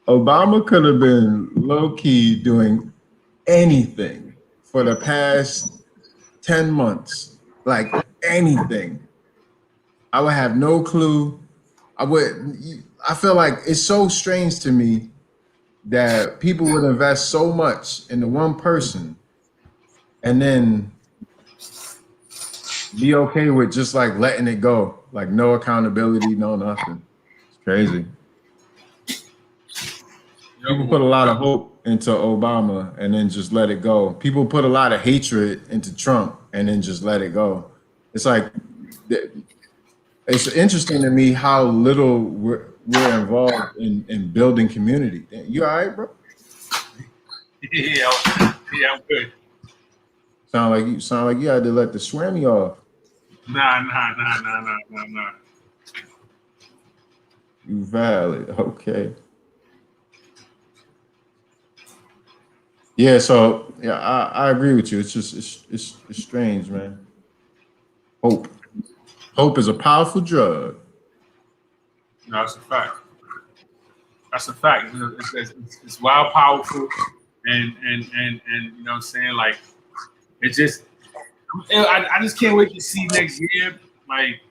Obama could have been low key doing anything for the past 10 months, like anything. I would have no clue. I feel like it's so strange to me that people would invest so much into one person and then be okay with just like letting it go, like no accountability, no nothing. It's crazy. People put a lot of hope into Obama and then just let it go. People put a lot of hatred into Trump and then just let it go. It's like it's interesting to me how little we're involved in building community. You all right, bro? Yeah, I'm good. Sound like you had to let the swammy off. Nah. You valid, okay. Yeah, so yeah, I agree with you. It's just it's strange, man. Hope is a powerful drug. No, that's a fact. That's a fact. It's wild powerful, and you know what I'm saying? Like it just I just can't wait to see next year. Like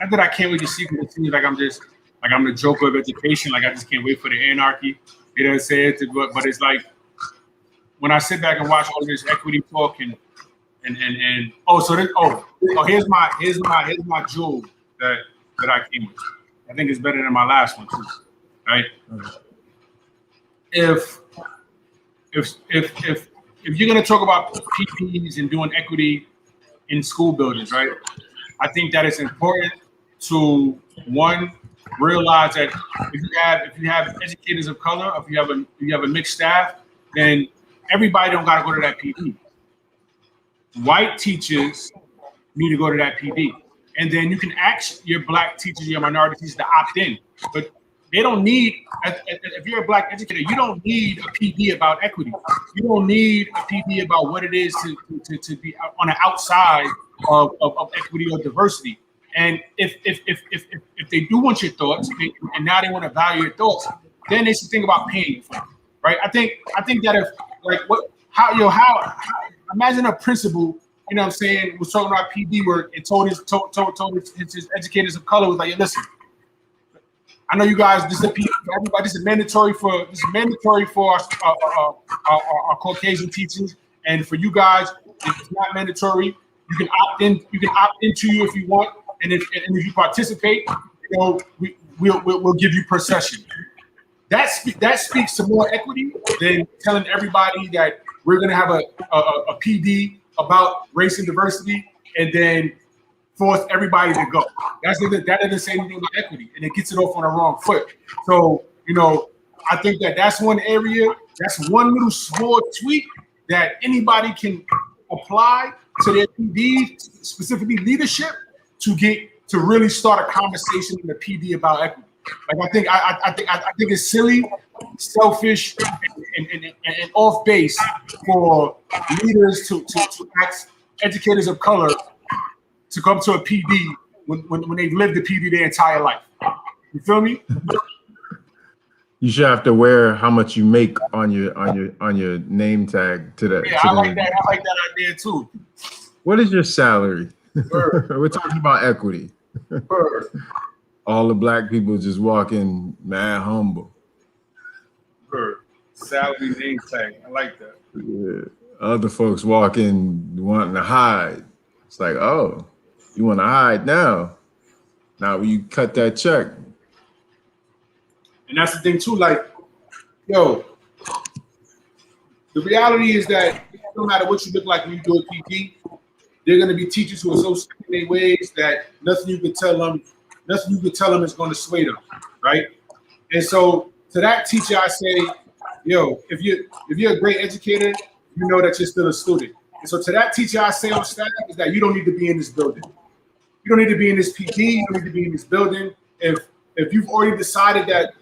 not that I can't wait to see because it seems like I'm the Joker of education. Like I just can't wait for the anarchy. You know what I'm saying? But it's like when I sit back and watch all this equity talk and here's my jewel that I came with. I think it's better than my last one too. Right? If you're gonna talk about PPs and doing equity in school buildings, right? I think that it's important to one realize that if you have educators of color, if you have a mixed staff, then everybody don't gotta go to that PD. White teachers need to go to that PD. And then you can ask your black teachers, your minority teachers to opt in. But they don't need, if you're a black educator, you don't need a PD about equity. You don't need a PD about what it is to be on the outside of equity or diversity. And if they do want your thoughts, and now they want to value your thoughts, then they should think about paying you for it, right? I think that if like how imagine a principal, you know what I'm saying, was talking about PD work and told his educators of color was like, listen, I know you guys, this is a PD for everybody, this is mandatory for our Caucasian teachers, and for you guys, it's not mandatory. You can opt into you if you want, and if you participate, you know, we'll give you per session. That speaks to more equity than telling everybody that we're going to have a PD about race and diversity and then force everybody to go. That doesn't say anything about equity, and it gets it off on the wrong foot. So, you know, I think that's one area, that's one little small tweak that anybody can apply to their PD, specifically leadership, to really start a conversation in the PD about equity. Like I think it's silly, selfish, and off base for leaders to ask educators of color to come to a PD when they've lived the PD their entire life. You feel me? You should have to wear how much you make on your name tag to that. Yeah, I like that idea too. What is your salary? We're talking about equity. All the black people just walking mad humble. Salary name tag. I like that. Yeah. other folks walk in wanting to hide. It's like, oh, you want to hide now? Now when you cut that check, And that's the thing too. Like, yo, the reality is that no matter what you look like when you do a PT, they're going to be teachers who are so stuck in their ways that nothing you could tell them is going to sway them, right? And so to that teacher, I say, yo, if you're a great educator, you know that you're still a student. And so to that teacher, I say on staff is that you don't need to be in this building. You don't need to be in this PT. You don't need to be in this building. If you've already decided that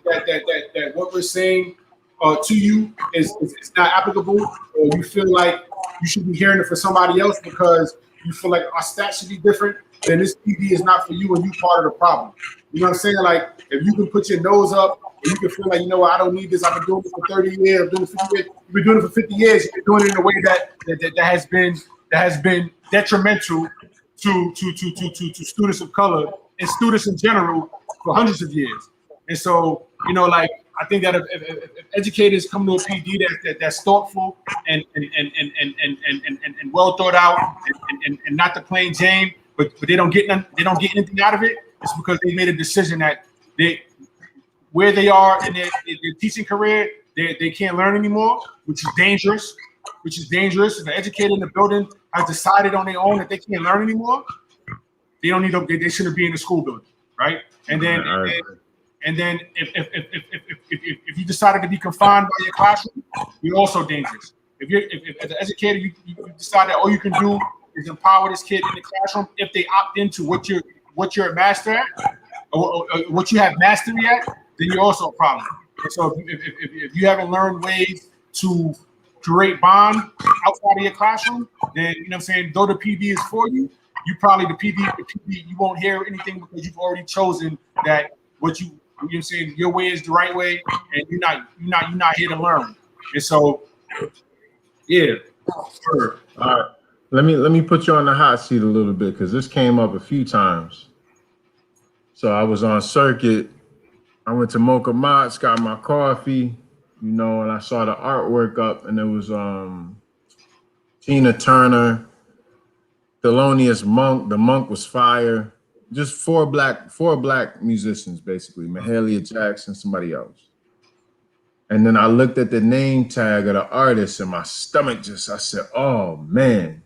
what we're saying to you is not applicable, or you feel like you should be hearing it for somebody else because you feel like our stats should be different, then this PD is not for you and you part of the problem. You know what I'm saying? Like, if you can put your nose up and you can feel like, you know what, I don't need this. I've been doing this for 30 years. I've been doing it for 50 years. You've been doing it for 50 years. You've been doing it in a way that has been detrimental to students of color and students in general for hundreds of years. And so, you know, like, I think that if educators come to a PD that's thoughtful and well thought out and not the plain Jane, but they don't get anything out of it, it's because they made a decision that where they are in their teaching career, they can't learn anymore, which is dangerous. If an educator in the building has decided on their own that they can't learn anymore, they don't need to. They shouldn't be in the school building, right? And then if you decided to be confined by your classroom, you're also dangerous. If as an educator you decide that all you can do is empower this kid in the classroom, if they opt into what you're a master at or what you have mastery at, then you're also a problem. And so if you haven't learned ways to create bond outside of your classroom, then, you know what I'm saying, though the PD is for you, you probably the PD you won't hear anything because you've already chosen that what you know what I'm saying, your way is the right way, and you're not here to learn. And so, yeah. Sure. all right. Let me put you on the hot seat a little bit because this came up a few times. So I was on circuit. I went to Mocha Mott's, got my coffee, you know, and I saw the artwork up, and it was Tina Turner, Thelonious Monk. The Monk was fire. Just four black musicians, basically. Mahalia Jackson, somebody else. And then I looked at the name tag of the artist, and my stomach I said, oh, man.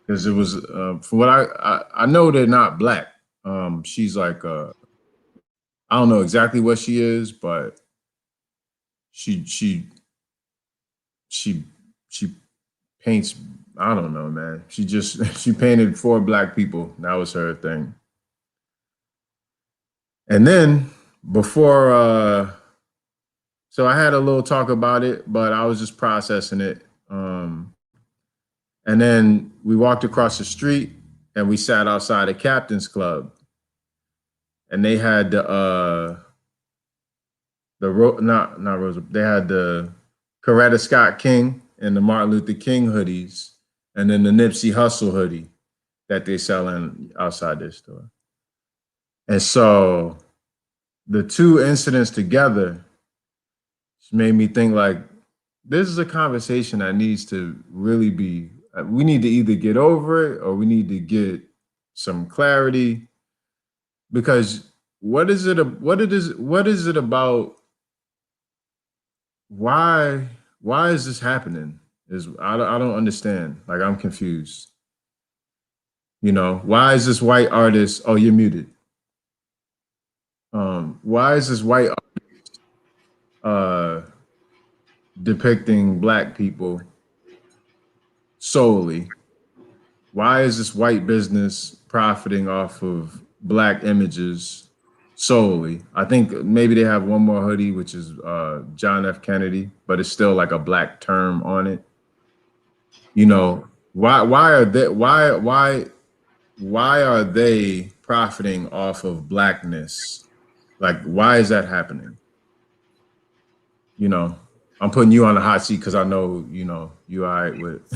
Because it was, from what I know, they're not black. She's like, I don't know exactly what she is, but she paints, I don't know, man. She painted 4 black people. That was her thing. And then before, so I had a little talk about it, but I was just processing it. And then we walked across the street and we sat outside a Captain's Club, and they had they had the Coretta Scott King and the Martin Luther King hoodies, and then the Nipsey Hussle hoodie that they sell outside their store. And so the two incidents together made me think, like, this is a conversation that needs to really be, we need to either get over it or we need to get some clarity, because what is it about? Why is this happening? I don't understand. Like, I'm confused. You know, why is this white artist? Oh, you're muted. Why is this white artist depicting black people solely? Why is this white business profiting off of black images solely? I think maybe they have one more hoodie, which is John F. Kennedy, but it's still like a black term on it. You know, why are they profiting off of blackness? Like, why is that happening? You know, I'm putting you on the hot seat because I know, you know, you all right with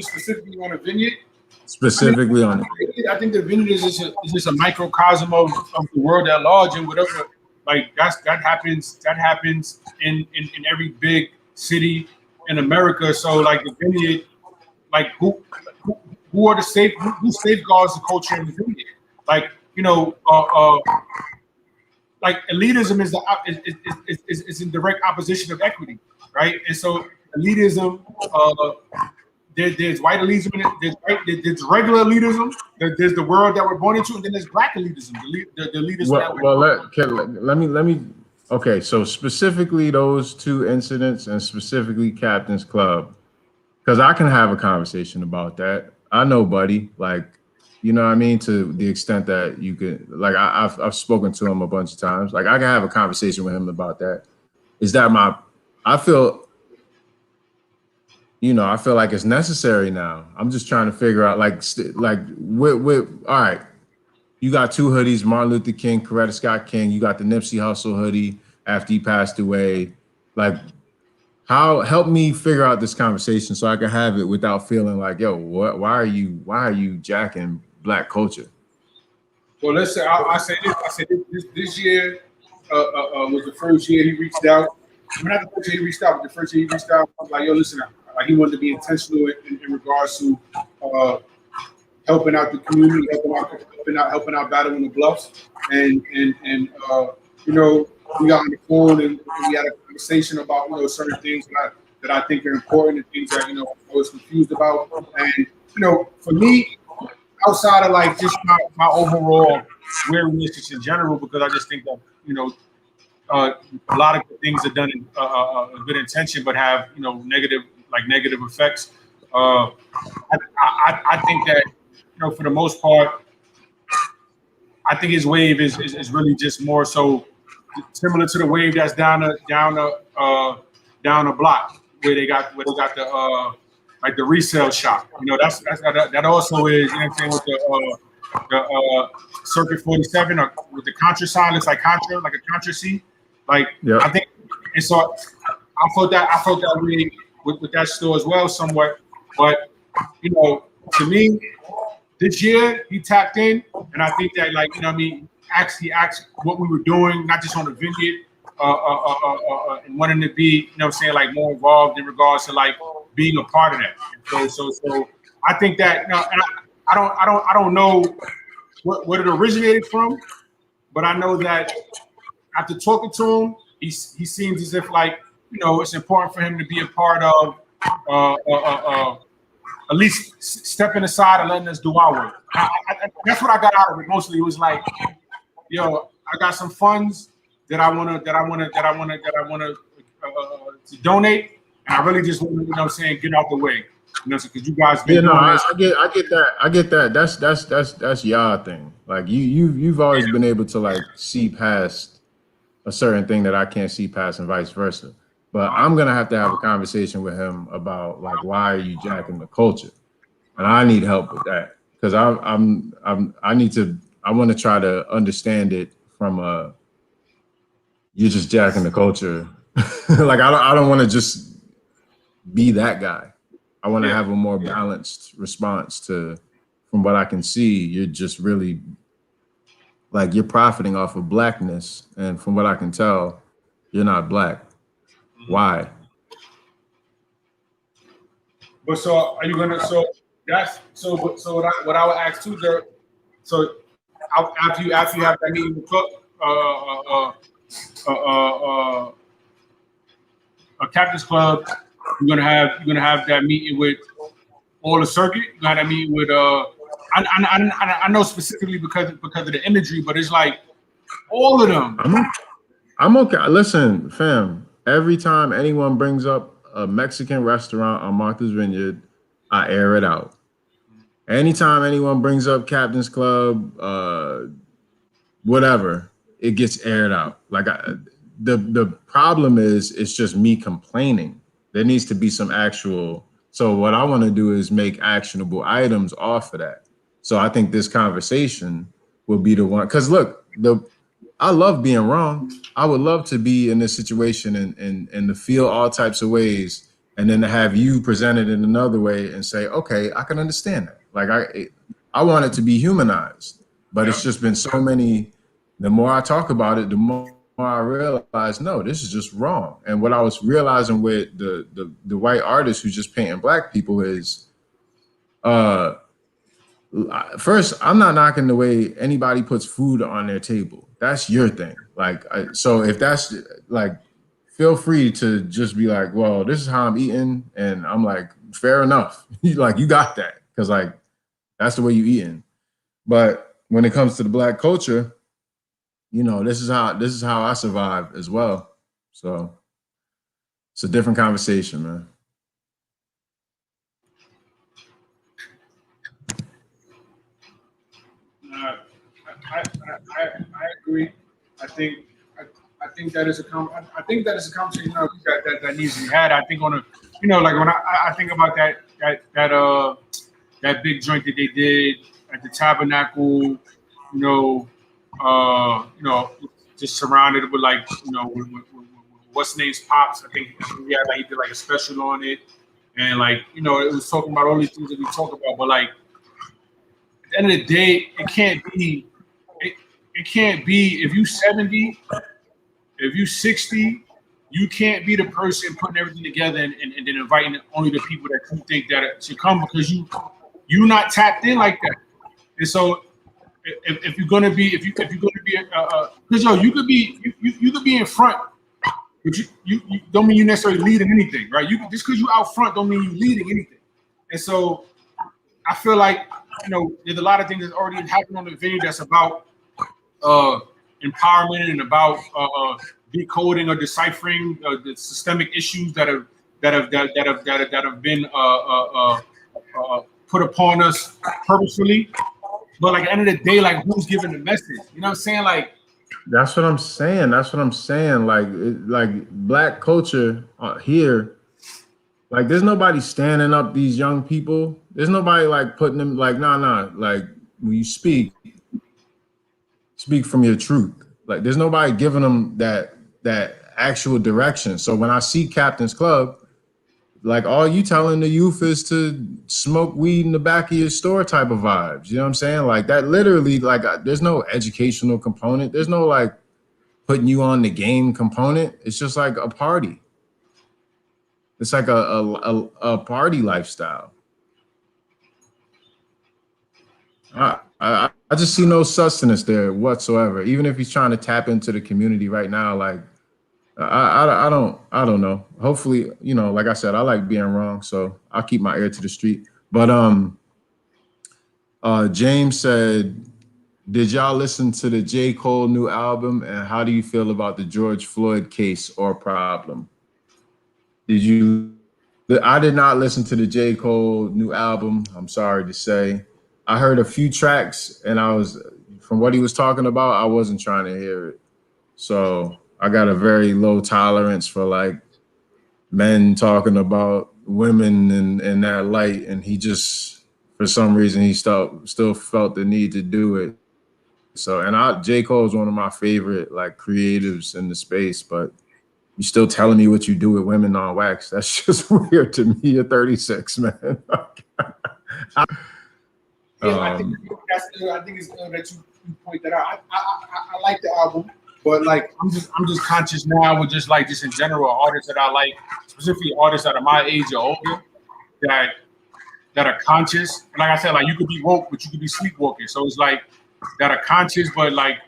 Specifically on a vineyard? Specifically on it. I think the vineyard is just a microcosm of the world at large, and whatever, like, that happens in every big city in America. So like the vineyard, like who are the who safeguards the culture in the vineyard? Like like elitism is in direct opposition of equity, right? And so elitism, there's white elitism, there's regular elitism, there's the world that we're born into, and then there's black elitism, the elitism that we're let me. Okay, so specifically those two incidents, and specifically Captain's Club, because I can have a conversation about that. I know, buddy, like, you know what I mean, to the extent that you could, like, I've spoken to him a bunch of times. Like, I can have a conversation with him about that. Is that I feel like it's necessary now. I'm just trying to figure out, with all right, you got two hoodies, Martin Luther King, Coretta Scott King. You got the Nipsey Hussle hoodie after he passed away. Like, help me figure out this conversation so I can have it without feeling like, yo, why are you jacking black culture? Well, let's say I said this year was the first year he reached out. I mean, not the first year he reached out, but the first year he reached out, I was like, yo, listen, like he wanted to be intentional in regards to helping out the community, helping out battling the bluffs, and we got on the phone and we had a conversation about certain things that I think are important and things that I was confused about. And for me, outside of like just my overall weariness just in general, because I just think that a lot of things are done in a good intention, but have negative effects. I think that for the most part, I think his wave is really just more so similar to the wave that's down the block where they got the like the resale shop. That also is, you know what I'm saying, with the Circuit 47 or with the Contra sign, looks like Contra, like a Contra C. Like, yep. I think, and so I felt that way with that store as well somewhat. But to me, this year he tapped in, and I think that, like, he asked what we were doing, not just on the vineyard, and wanting to be, like more involved in regards to like being a part of that. So I think that, and I don't know what it originated from, but I know that after talking to him, he seems as if, like, it's important for him to be a part of at least stepping aside and letting us do our work. That's what I got out of it. Mostly, it was like, yo, I got some funds that I wanna to donate, and I really just want to, get out the way. Because you guys been doing this. I get that. That's y'all thing. Like you've always been able to like see past a certain thing that I can't see past, and vice versa. But I'm gonna have to have a conversation with him about, like, why are you jacking the culture, and I need help with that, because I want to try to understand it from you're just jacking the culture. Like, I don't want to just be that guy. I want to have a more balanced response from what I can see. You're just really, like, you're profiting off of blackness, and from what I can tell, you're not black. Why? But so are you gonna? So that's so. What I would ask too, there. So after you have that meeting with Cook, a Captain's Club, you're gonna have that meeting with all the circuit. You're gonna have that meeting with I know specifically because of the imagery, but it's like all of them. I'm okay. Listen, fam. Every time anyone brings up a Mexican restaurant on Martha's Vineyard, I air it out. Anytime anyone brings up Captain's Club, whatever, it gets aired out. Like, the problem is, it's just me complaining. There needs to be some actual. So what I want to do is make actionable items off of that. So I think this conversation will be the one. Because look, I love being wrong. I would love to be in this situation and to feel all types of ways, and then to have you present it in another way and say, okay, I can understand that. Like, I want it to be humanized, but it's just been so many. The more I talk about it, the more I realized, no, this is just wrong. And what I was realizing with the white artists who just painting black people is, uh, first, I'm not knocking the way anybody puts food on their table. That's your thing. Like, so if that's like, feel free to just be like, well, this is how I'm eating, and I'm like, fair enough. Like, you got that, because like that's the way you eating. But when it comes to the black culture, you know, this is how I survive as well. So it's a different conversation, man. I agree. I think I think that is I think that is a conversation that needs to be had. I think on a like when I think about that big joint that they did at the Tabernacle, just surrounded with like what's name's pops. He did like a special on it, and like it was talking about all these things that we talk about, but like at the end of the day, it can't be if you 70, if you 60, you can't be the person putting everything together and then inviting only the people that you think that should come because you not tapped in like that. And so if you're gonna be if you're gonna be because you could be you could be in front, but you don't mean you necessarily leading anything, right? You just because you out front don't mean you leading anything. And so I feel like there's a lot of things that's already happened on the venue that's about empowerment and about decoding or deciphering the systemic issues that have been put upon us purposefully. But like at the end of the day, like who's giving the message? You know what I'm saying? Like that's what I'm saying. That's what I'm saying. Like black culture here. Like, there's nobody standing up these young people. There's nobody like putting them like, nah. Like when you speak from your truth. Like there's nobody giving them that actual direction. So when I see Captain's Club, like all you telling the youth is to smoke weed in the back of your store type of vibes. You know what I'm saying? Like that literally, like there's no educational component. There's no like putting you on the game component. It's just like a party. It's like a party lifestyle. I just see no sustenance there whatsoever. Even if he's trying to tap into the community right now, like I don't know. Hopefully, like I said, I like being wrong, so I'll keep my ear to the street. But James said, did y'all listen to the J. Cole new album, and how do you feel about the George Floyd case or problem? I did not listen to the J. Cole new album. I'm sorry to say. I heard a few tracks, and from what he was talking about, I wasn't trying to hear it. So I got a very low tolerance for like men talking about women in that light, and he just, for some reason, he still felt the need to do it. So, and J. Cole is one of my favorite like creatives in the space, but you still telling me what you do with women on wax? That's just weird to me. You're 36, man. I think that's good. I think it's good that you point that out. I like the album, but like I'm just conscious now with just in general artists that I like, specifically artists that are my age or older, that are conscious. And like I said, like you could be woke, but you could be sleepwalking. So it's like that are conscious, but like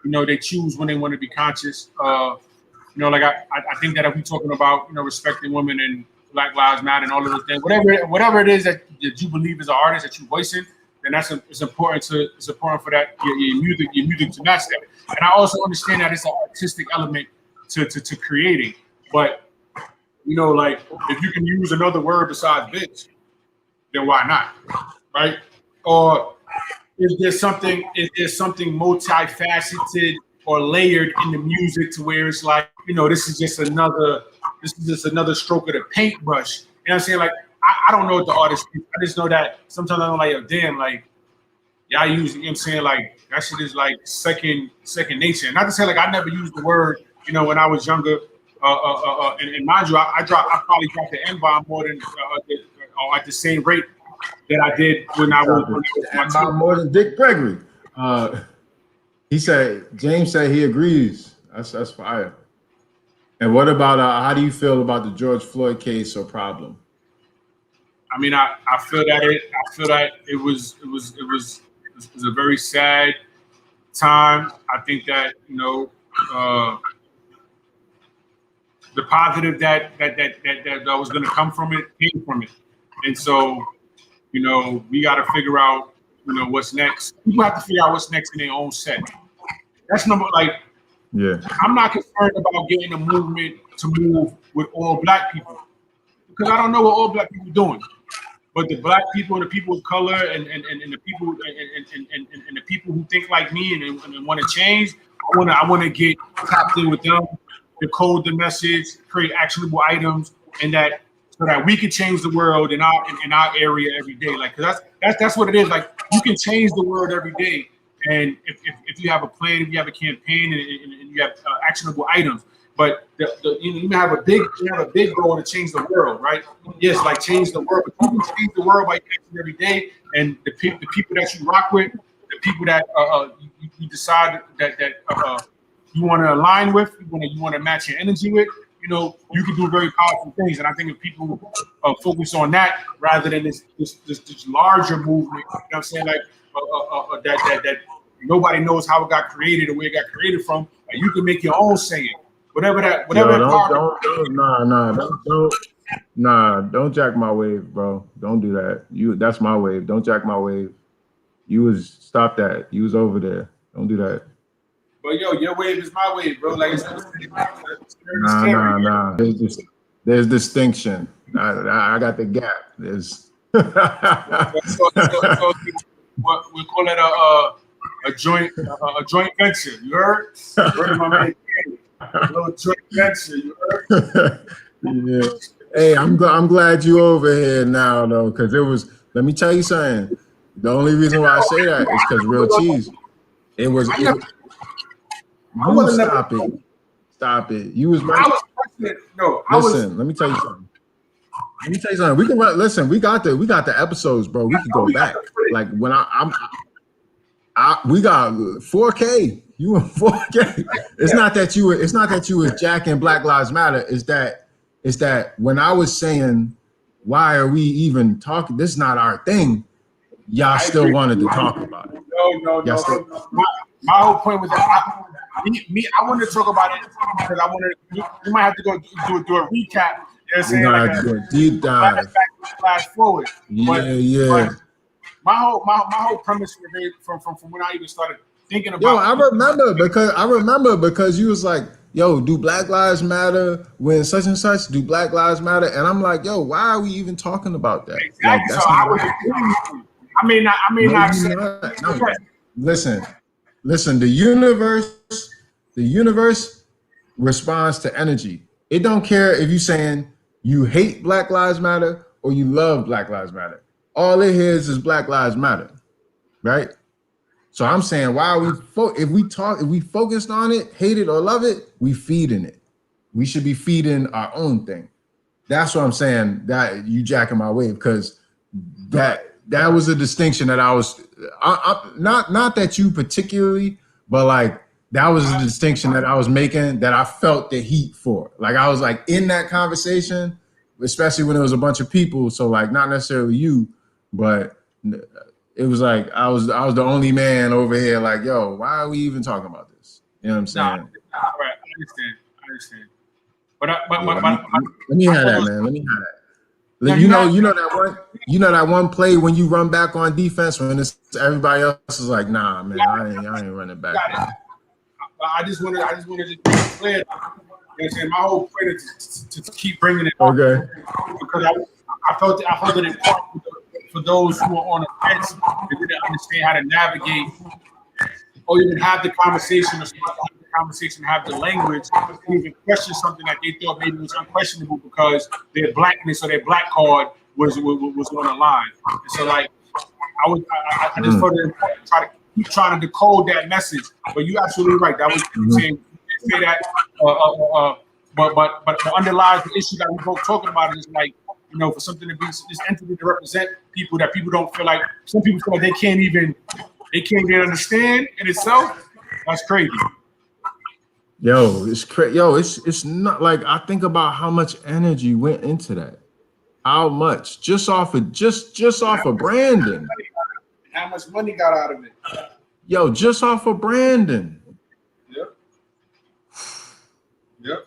they choose when they want to be conscious. Like I think that if we're talking about respecting women and Black Lives Matter and all of those things, whatever it is that you believe as an artist that you voicing, then it's important for that your music to match that. And I also understand that it's an artistic element to creating. But like if you can use another word besides bitch, then why not, right? Or is there something multifaceted or layered in the music to where it's like this is just another stroke of the paintbrush? You know what I'm saying? Like I don't know what the artist is. I just know that sometimes I'm like, oh, damn, like I use, what I'm saying, like that shit is like second nature. Not to say like I never used the word, when I was younger. And mind you, I probably dropped the N-bomb more than at the same rate that I did when I was more than Dick Gregory. James said he agrees. That's fire. And what about how do you feel about the George Floyd case or problem? I mean, I feel that it was a very sad time. I think that the positive that was going to come from it came from it, and so we got to figure out what's next. People have to figure out what's next in their own set. That's number Yeah. I'm not concerned about getting a movement to move with all black people because I don't know what all black people are doing. But the black people and the people of color and the people and the people who think like me and want to change, I want to get tapped in with them, decode the message, create actionable items, and so that we can change the world in our area every day. Like, cause that's what it is. Like, you can change the world every day, and if you have a plan, if you have a campaign, and you have actionable items. But you have a big goal to change the world, right? Yes, like change the world, but you can change the world by acting every day. And the people that you rock with, the people that you decide that you want to align with, you want to match your energy with, you can do very powerful things. And I think if people focus on that rather than this larger movement, you know what I'm saying, like that nobody knows how it got created or where it got created from, you can make your own saying. Whatever. Don't jack my wave, bro. Don't do that. That's my wave. Don't jack my wave. Stop that. You was over there. Don't do that. But your wave is my wave, bro. Like Nah. There's distinction. I got the gap. There's what we call it a joint venture. You heard? My man. A little joint venture, you heard? Yeah. Hey, I'm glad you over here now, though, because it was. Let me tell you something. The only reason why I say that is because Real Cheese. It was. Stop it. You was right. Listen, let me tell you something. We can run. Listen, we got the episodes, bro. We can go back. Like when we got 4K. You in 4K. It's not that you was jacking Black Lives Matter. It's that when I was saying, why are we even talking? This is not our thing. Y'all still wanted to talk about it. No. My whole point was that I wanted to talk about it because I wanted. We might have to go do a recap. You know what I'm saying? Like a deep dive. Flash forward. Yeah. But my whole premise from when I even started thinking about. Yo, I remember because you was like, yo, do Black Lives Matter when such and such? Do Black Lives Matter? And I'm like, yo, why are we even talking about that? Exactly. Like, that's so I was agreeing with you. I may not say. No. Listen. The universe responds to energy. It don't care if you saying you hate Black Lives Matter or you love Black Lives Matter. All it hears is Black Lives Matter, right? So I'm saying, why are we if we focused on it, hate it or love it, we feeding it. We should be feeding our own thing. That's what I'm saying. That you jacking my wave because that was a distinction that I was not that you particularly, but like that was a distinction that I was making that I felt the heat for. Like I was like in that conversation, especially when it was a bunch of people. So like not necessarily you, but it was like I was the only man over here. Like, yo, why are we even talking about this? You know what I'm saying? Right. I understand. But let me have that, man. Let me have that. Like, you know that one play when you run back on defense when it's everybody else is like, nah, man, I ain't running back. I just wanted to be clear. You know what I'm saying? My whole point is to keep bringing it up. Okay. Because I felt it important for those who are on the fence to really understand how to navigate or even have the conversation or start to have the conversation, have the language, to even question something that they thought maybe was unquestionable because their blackness or their black card was on the line. And so like I just felt it important to keep trying to decode that message. But you're absolutely right. That was saying say that but underlies the issue that we're both talking about is like, you know, for something to be this entity to represent people that people don't feel like, some people feel like they can't even understand in itself. That's crazy. Yo, it's crazy. Yo, it's not like I think about how much energy went into that. How much? Just off of just off of Brandon. How much money got out of it? Yo, just off of Brandon. Yep. Yep.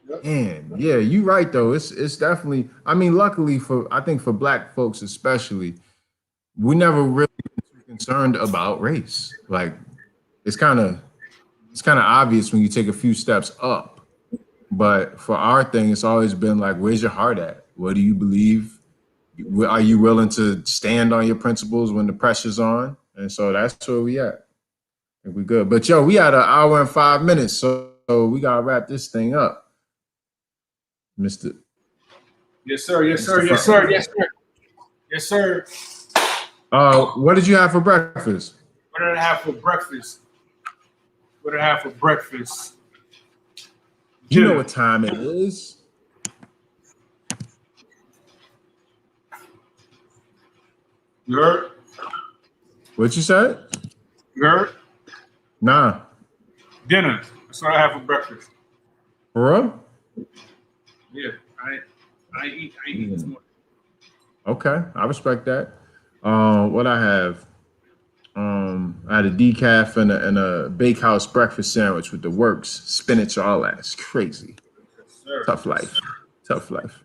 Yep. Man, yeah, you right though. It's definitely. I mean, luckily I think for Black folks especially, we never really been too concerned about race. Like it's kind of obvious when you take a few steps up. But for our thing, it's always been like, where's your heart at? What do you believe? Are you willing to stand on your principles when the pressure's on? And so that's where we at. I think we good. But yo, we had an hour and 5 minutes, so we gotta wrap this thing up, Mr. Yes, sir. Yes, sir. Yes, sir. Yes, sir. Yes, sir. What did you have for breakfast? What did I have for breakfast? What did I have for breakfast? You know what time it is. You heard? What you said? You heard? Nah. Dinner. That's what I have for breakfast. For real? Yeah. I ain't eat this morning. Okay, I respect that. What I have? I had a decaf and a bakehouse breakfast sandwich with the works, spinach, all that. It's crazy. Yes, Tough life. Tough life.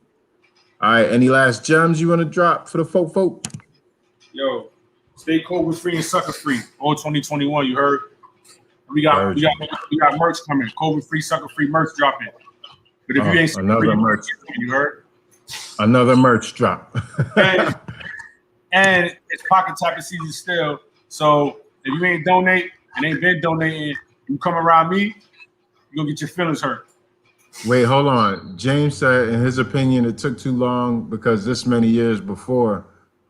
All right, any last gems you want to drop for the folk? Yo, stay COVID free and sucker free. All 2021, you heard? We got merch coming. COVID free, sucker free merch dropping. But if you ain't sucker free, merch, you heard? Another merch drop. and it's pocket tapping season still. So if you ain't donate and ain't been donating, you come around me, you gonna get your feelings hurt. Wait, hold on. James said, in his opinion, it took too long because this many years before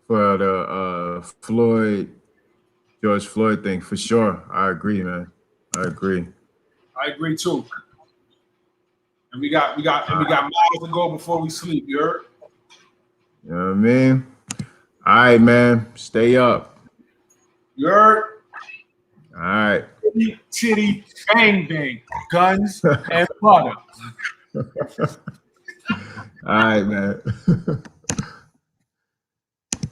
for the George Floyd thing. For sure, I agree, man. I agree too. And we got miles to go before we sleep. You heard? You know what I mean? All right, man. Stay up. You heard? All right. Titty, bang, bang, guns and butter. All right, man.